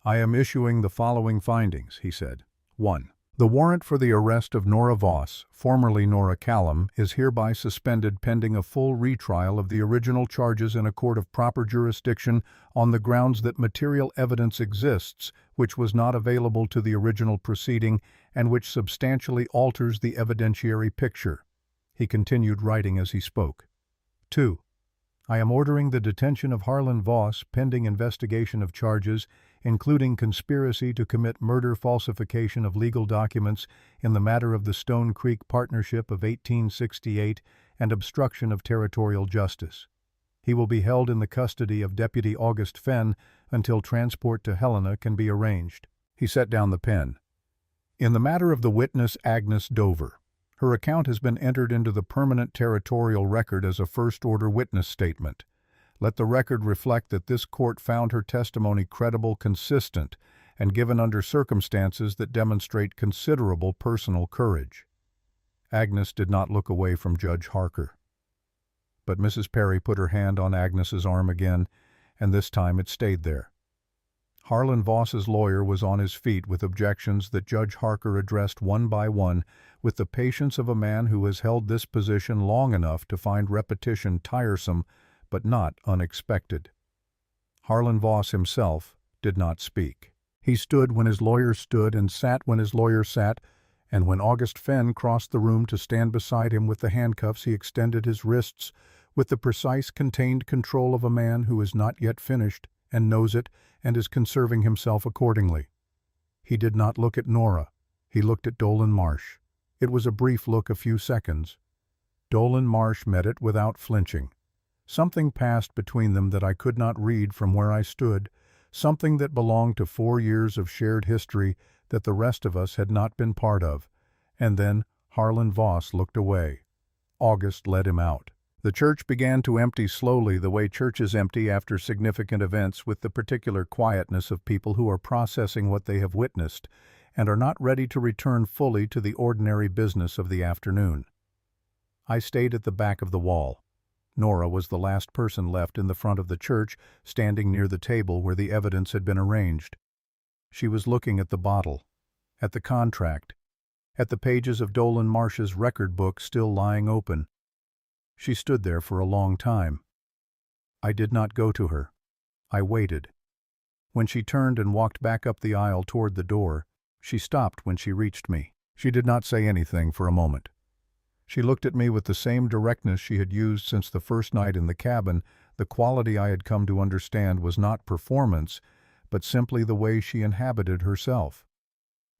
"I am issuing the following findings," he said. 1. The warrant for the arrest of Nora Voss, formerly Nora Callum, is hereby suspended pending a full retrial of the original charges in a court of proper jurisdiction on the grounds that material evidence exists which was not available to the original proceeding and which substantially alters the evidentiary picture. He continued writing as he spoke. 2. I am ordering the detention of Harlan Voss pending investigation of charges, including conspiracy to commit murder, falsification of legal documents in the matter of the Stone Creek Partnership of 1868, and obstruction of territorial justice. He will be held in the custody of Deputy August Fenn until transport to Helena can be arranged. He set down the pen. In the matter of the witness Agnes Dover, her account has been entered into the permanent territorial record as a first-order witness statement. Let the record reflect that this court found her testimony credible, consistent, and given under circumstances that demonstrate considerable personal courage. Agnes did not look away from Judge Harker. But Mrs. Perry put her hand on Agnes's arm again, and this time it stayed there. Harlan Voss's lawyer was on his feet with objections that Judge Harker addressed one by one with the patience of a man who has held this position long enough to find repetition tiresome but not unexpected. Harlan Voss himself did not speak. He stood when his lawyer stood and sat when his lawyer sat, and when August Fenn crossed the room to stand beside him with the handcuffs, he extended his wrists with the precise, contained control of a man who is not yet finished and knows it and is conserving himself accordingly. He did not look at Nora. He looked at Dolan Marsh. It was a brief look, a few seconds. Dolan Marsh met it without flinching. Something passed between them that I could not read from where I stood, something that belonged to 4 years of shared history that the rest of us had not been part of. And then Harlan Voss looked away. August led him out. The church began to empty slowly, the way churches empty after significant events, with the particular quietness of people who are processing what they have witnessed and are not ready to return fully to the ordinary business of the afternoon. I stayed at the back of the wall. Nora was the last person left in the front of the church, standing near the table where the evidence had been arranged. She was looking at the bottle, at the contract, at the pages of Dolan Marsh's record book still lying open. She stood there for a long time. I did not go to her. I waited. When she turned and walked back up the aisle toward the door, she stopped when she reached me. She did not say anything for a moment. She looked at me with the same directness she had used since the first night in the cabin. The quality I had come to understand was not performance, but simply the way she inhabited herself.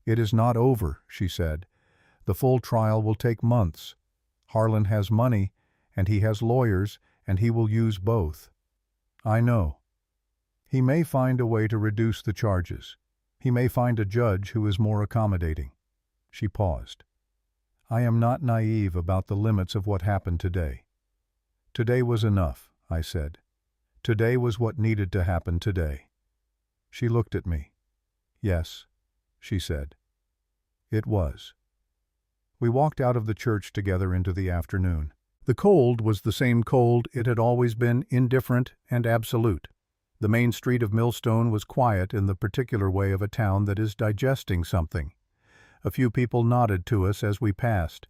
"It is not over," she said. "The full trial will take months. Harlan has money, and he has lawyers, and he will use both. I know. He may find a way to reduce the charges. He may find a judge who is more accommodating." She paused. "I am not naive about the limits of what happened today. Today was enough," I said. "Today was what needed to happen today." She looked at me. "Yes," she said. "It was." We walked out of the church together into the afternoon. The cold was the same cold it had always been, indifferent and absolute. The main street of Millstone was quiet in the particular way of a town that is digesting something. A few people nodded to us as we passed.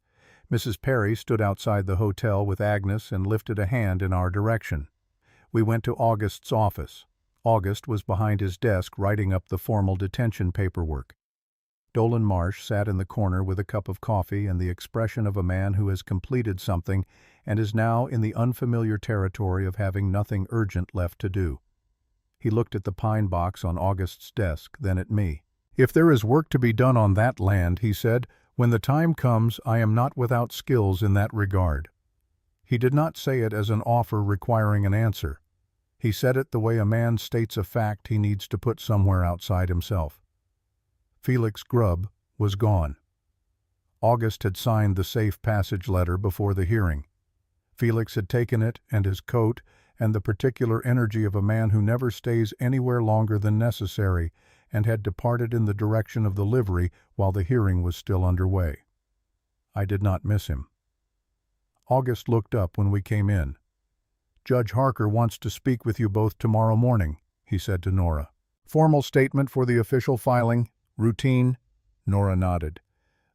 Mrs. Perry stood outside the hotel with Agnes and lifted a hand in our direction. We went to August's office. August was behind his desk writing up the formal detention paperwork. Dolan Marsh sat in the corner with a cup of coffee and the expression of a man who has completed something and is now in the unfamiliar territory of having nothing urgent left to do. He looked at the pine box on August's desk, then at me. "If there is work to be done on that land," he said, "when the time comes, I am not without skills in that regard." He did not say it as an offer requiring an answer. He said it the way a man states a fact he needs to put somewhere outside himself. Felix Grubb was gone. August had signed the safe passage letter before the hearing. Felix had taken it and his coat and the particular energy of a man who never stays anywhere longer than necessary, and had departed in the direction of the livery while the hearing was still underway. I did not miss him. August looked up when we came in. "Judge Harker wants to speak with you both tomorrow morning," he said to Nora. "Formal statement for the official filing. Routine?" Nora nodded.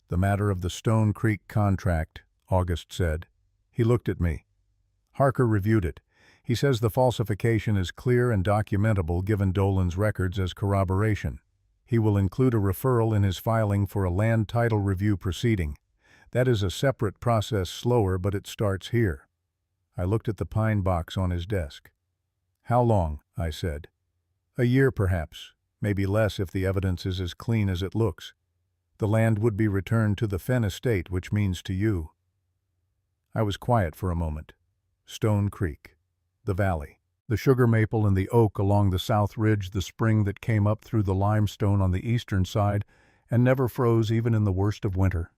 "The matter of the Stone Creek contract," August said. He looked at me. "Harker reviewed it. He says the falsification is clear and documentable given Dolan's records as corroboration. He will include a referral in his filing for a land title review proceeding. That is a separate process, slower, but it starts here." I looked at the pine box on his desk. "How long?" I said. "A year, perhaps. Maybe less if the evidence is as clean as it looks. The land would be returned to the Fenn estate, which means to you." I was quiet for a moment. Stone Creek. The valley. The sugar maple and the oak along the south ridge, the spring that came up through the limestone on the eastern side and never froze even in the worst of winter.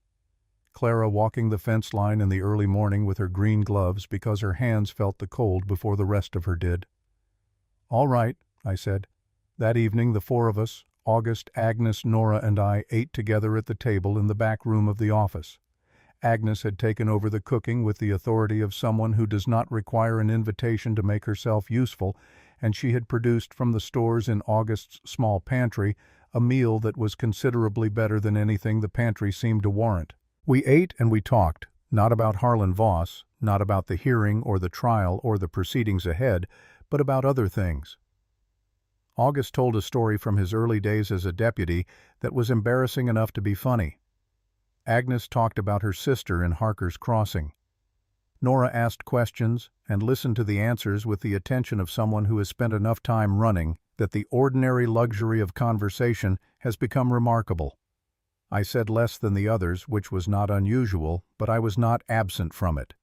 Clara walking the fence line in the early morning with her green gloves because her hands felt the cold before the rest of her did. "All right," I said. That evening the four of us, August, Agnes, Nora, and I, ate together at the table in the back room of the office. Agnes had taken over the cooking with the authority of someone who does not require an invitation to make herself useful, and she had produced from the stores in August's small pantry a meal that was considerably better than anything the pantry seemed to warrant. We ate and we talked, not about Harlan Voss, not about the hearing or the trial or the proceedings ahead, but about other things. August told a story from his early days as a deputy that was embarrassing enough to be funny. Agnes talked about her sister in Harker's Crossing. Nora asked questions and listened to the answers with the attention of someone who has spent enough time running that the ordinary luxury of conversation has become remarkable. I said less than the others, which was not unusual, but I was not absent from it.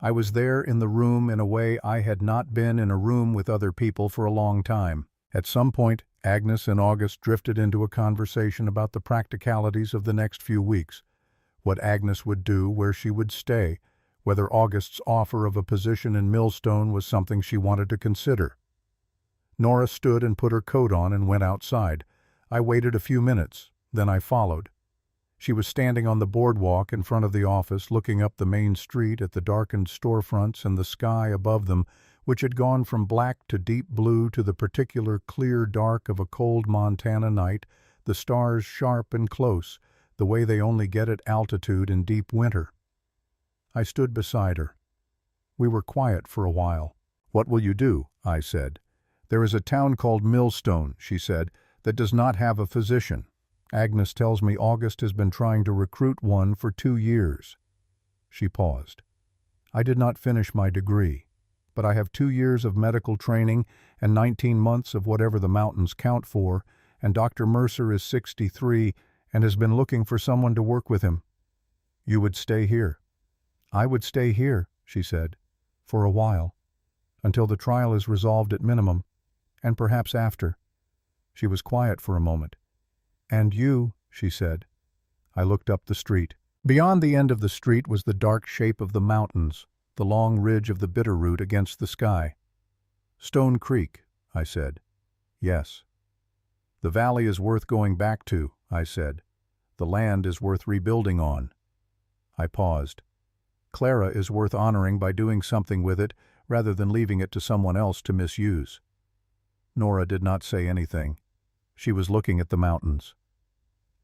I was there in the room in a way I had not been in a room with other people for a long time. At some point, Agnes and August drifted into a conversation about the practicalities of the next few weeks, what Agnes would do, where she would stay, whether August's offer of a position in Millstone was something she wanted to consider. Nora stood and put her coat on and went outside. I waited a few minutes, then I followed. She was standing on the boardwalk in front of the office, looking up the main street at the darkened storefronts and the sky above them, which had gone from black to deep blue to the particular clear dark of a cold Montana night, the stars sharp and close, the way they only get at altitude in deep winter. I stood beside her. We were quiet for a while. "What will you do?" I said. "There is a town called Millstone," she said, "that does not have a physician. Agnes tells me August has been trying to recruit one for 2 years. She paused. "I did not finish my degree, but I have 2 years of medical training and 19 months of whatever the mountains count for, and Dr. Mercer is 63 and has been looking for someone to work with him. You would stay here." "I would stay here," she said, "for a while, until the trial is resolved at minimum, and perhaps after." She was quiet for a moment. "And you," she said. I looked up the street. Beyond the end of the street was the dark shape of the mountains, the long ridge of the Bitterroot against the sky. "Stone Creek," I said. "Yes." "The valley is worth going back to," I said. "The land is worth rebuilding on." I paused. "Clara is worth honoring by doing something with it rather than leaving it to someone else to misuse." Nora did not say anything. She was looking at the mountains.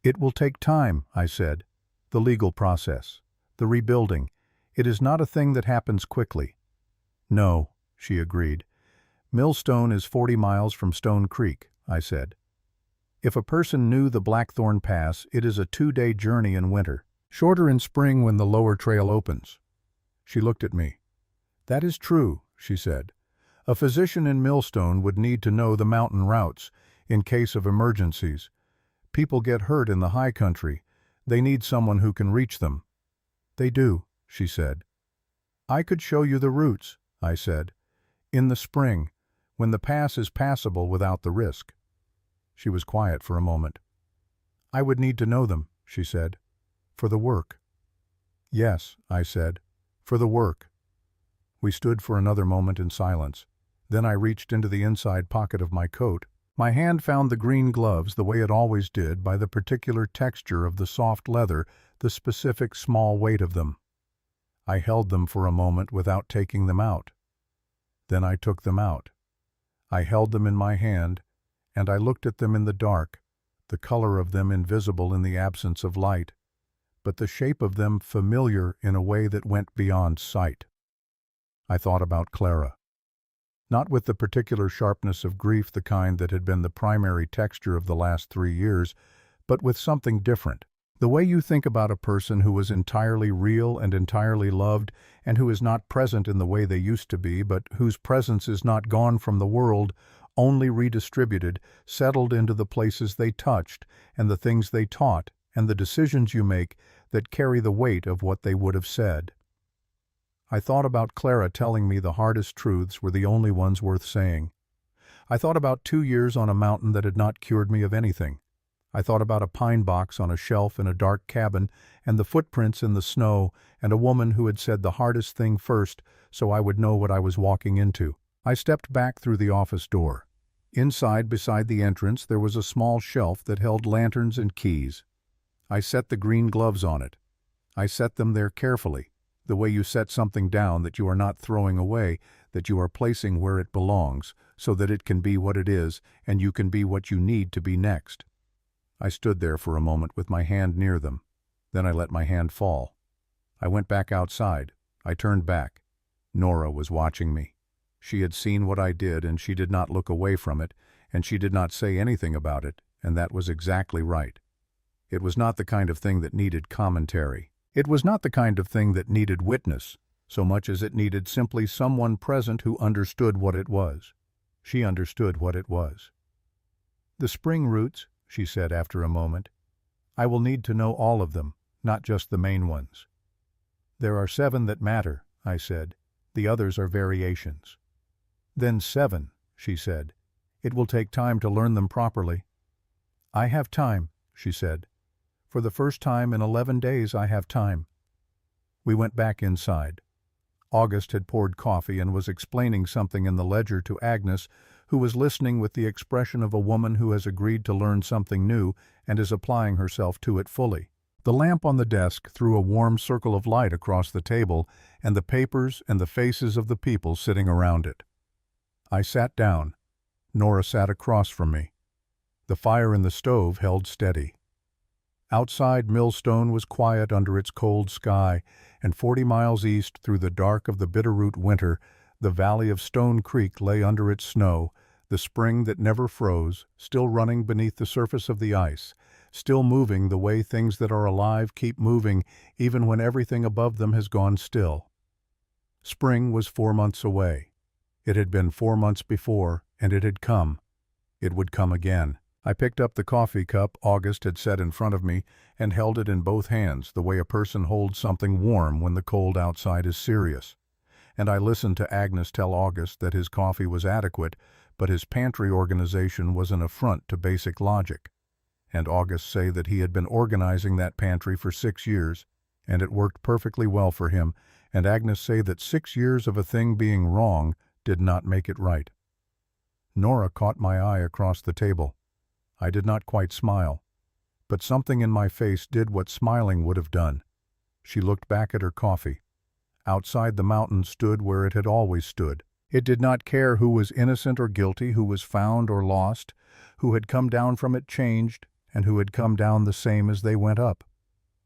"It will take time," I said. "The legal process, the rebuilding. It is not a thing that happens quickly." "No," she agreed. "Millstone is 40 miles from Stone Creek," I said. "If a person knew the Blackthorn Pass, it is a 2-day journey in winter, shorter in spring when the lower trail opens." She looked at me. "That is true," she said. "A physician in Millstone would need to know the mountain routes, in case of emergencies. People get hurt in the high country. They need someone who can reach them." "They do," she said. "I could show you the routes," I said. "In the spring, when the pass is passable without the risk." She was quiet for a moment. "I would need to know them," she said. "For the work." "Yes," I said, "for the work." We stood for another moment in silence. Then I reached into the inside pocket of my coat. My hand found the green gloves the way it always did, by the particular texture of the soft leather, the specific small weight of them. I held them for a moment without taking them out. Then I took them out. I held them in my hand, and I looked at them in the dark, the color of them invisible in the absence of light, but the shape of them familiar in a way that went beyond sight. I thought about Clara. Not with the particular sharpness of grief, the kind that had been the primary texture of the last 3 years, but with something different. The way you think about a person who was entirely real and entirely loved, and who is not present in the way they used to be, but whose presence is not gone from the world, only redistributed, settled into the places they touched, and the things they taught, and the decisions you make that carry the weight of what they would have said. I thought about Clara telling me the hardest truths were the only ones worth saying. I thought about 2 years on a mountain that had not cured me of anything. I thought about a pine box on a shelf in a dark cabin, and the footprints in the snow, and a woman who had said the hardest thing first so I would know what I was walking into. I stepped back through the office door. Inside, beside the entrance, there was a small shelf that held lanterns and keys. I set the green gloves on it. I set them there carefully, the way you set something down that you are not throwing away, that you are placing where it belongs, so that it can be what it is and you can be what you need to be next. I stood there for a moment with my hand near them. Then I let my hand fall. I went back outside. I turned back. Nora was watching me. She had seen what I did, and she did not look away from it, and she did not say anything about it, and that was exactly right. It was not the kind of thing that needed commentary. It was not the kind of thing that needed witness, so much as it needed simply someone present who understood what it was. She understood what it was. "The spring roots," she said after a moment. "I will need to know all of them, not just the main ones." "There are 7 that matter," I said. "The others are variations." "Then 7, she said. "It will take time to learn them properly." "I have time," she said. "For the first time in 11 days I have time." We went back inside. August had poured coffee and was explaining something in the ledger to Agnes, who was listening with the expression of a woman who has agreed to learn something new and is applying herself to it fully. The lamp on the desk threw a warm circle of light across the table and the papers and the faces of the people sitting around it. I sat down. Nora sat across from me. The fire in the stove held steady. Outside, Millstone was quiet under its cold sky, and 40 miles east through the dark of the Bitterroot winter, the valley of Stone Creek lay under its snow, the spring that never froze, still running beneath the surface of the ice, still moving the way things that are alive keep moving even when everything above them has gone still. Spring was 4 months away. It had been 4 months before, and it had come. It would come again. I picked up the coffee cup August had set in front of me and held it in both hands the way a person holds something warm when the cold outside is serious. And I listened to Agnes tell August that his coffee was adequate, but his pantry organization was an affront to basic logic. And August say that he had been organizing that pantry for 6 years, and it worked perfectly well for him, and Agnes say that 6 years of a thing being wrong did not make it right. Nora caught my eye across the table. I did not quite smile, but something in my face did what smiling would have done. She looked back at her coffee. Outside the mountain stood where it had always stood. It did not care who was innocent or guilty, who was found or lost, who had come down from it changed, and who had come down the same as they went up.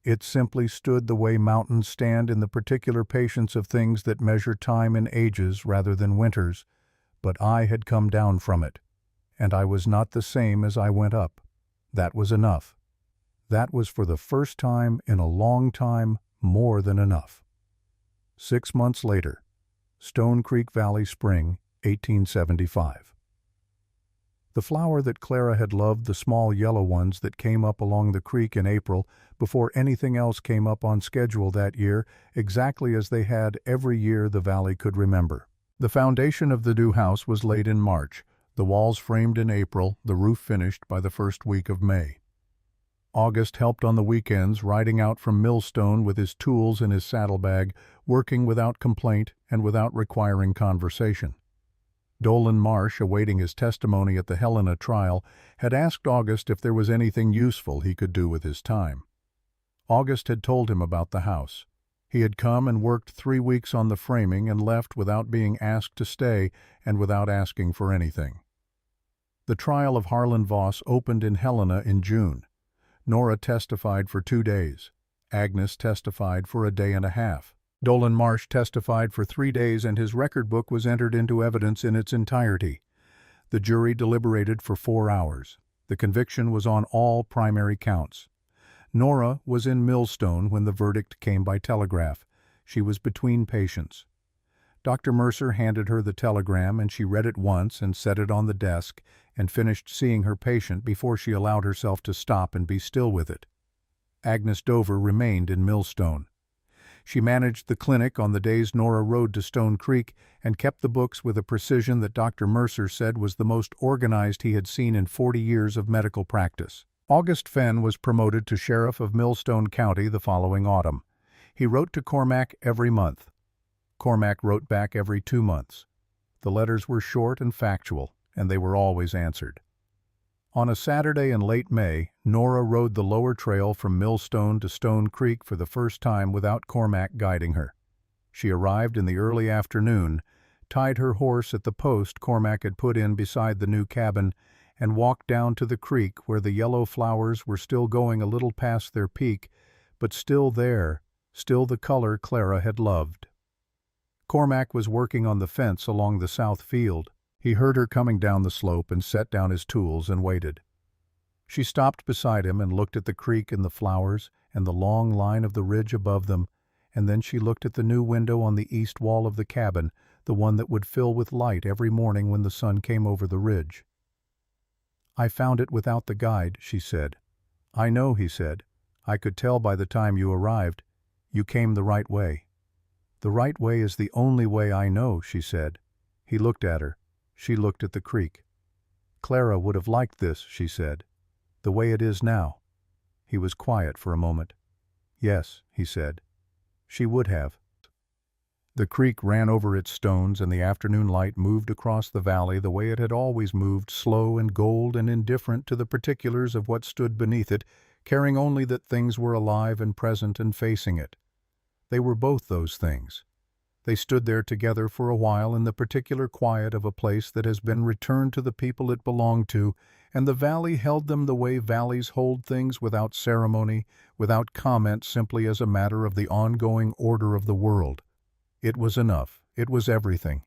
It simply stood the way mountains stand in the particular patience of things that measure time in ages rather than winters, but I had come down from it. And I was not the same as I went up. That was enough. That was for the first time in a long time more than enough. 6 months later, Stone Creek Valley Spring, 1875. The flower that Clara had loved, the small yellow ones that came up along the creek in April before anything else came up on schedule that year, exactly as they had every year the valley could remember. The foundation of the new house was laid in March, the walls framed in April, the roof finished by the first week of May. August helped on the weekends, riding out from Millstone with his tools in his saddlebag, working without complaint and without requiring conversation. Dolan Marsh, awaiting his testimony at the Helena trial, had asked August if there was anything useful he could do with his time. August had told him about the house. He had come and worked 3 weeks on the framing and left without being asked to stay and without asking for anything. The trial of Harlan Voss opened in Helena in June. Nora testified for 2 days. Agnes testified for a day and a half. Dolan Marsh testified for 3 days, and his record book was entered into evidence in its entirety. The jury deliberated for 4 hours. The conviction was on all primary counts. Nora was in Millstone when the verdict came by telegraph. She was between patients. Dr. Mercer handed her the telegram, and she read it once and set it on the desk and finished seeing her patient before she allowed herself to stop and be still with it. Agnes Dover remained in Millstone. She managed the clinic on the days Nora rode to Stone Creek and kept the books with a precision that Dr. Mercer said was the most organized he had seen in 40 years of medical practice. August Fenn was promoted to sheriff of Millstone County the following autumn. He wrote to Cormac every month. Cormac wrote back every 2 months. The letters were short and factual, and they were always answered. On a Saturday in late May, Nora rode the lower trail from Millstone to Stone Creek for the first time without Cormac guiding her. She arrived in the early afternoon, tied her horse at the post Cormac had put in beside the new cabin, and walked down to the creek where the yellow flowers were still going a little past their peak, but still there, still the color Clara had loved. Cormac was working on the fence along the south field. He heard her coming down the slope and set down his tools and waited. She stopped beside him and looked at the creek and the flowers and the long line of the ridge above them, and then she looked at the new window on the east wall of the cabin, the one that would fill with light every morning when the sun came over the ridge. "I found it without the guide," she said. "I know," he said. "I could tell by the time you arrived. You came the right way." "The right way is the only way I know," she said. He looked at her. She looked at the creek. "Clara would have liked this," she said. "The way it is now." He was quiet for a moment. "Yes," he said. "She would have." The creek ran over its stones, and the afternoon light moved across the valley the way it had always moved, slow and gold and indifferent to the particulars of what stood beneath it, caring only that things were alive and present and facing it. They were both those things. They stood there together for a while in the particular quiet of a place that has been returned to the people it belonged to, and the valley held them the way valleys hold things, without ceremony, without comment, simply as a matter of the ongoing order of the world. It was enough. It was everything.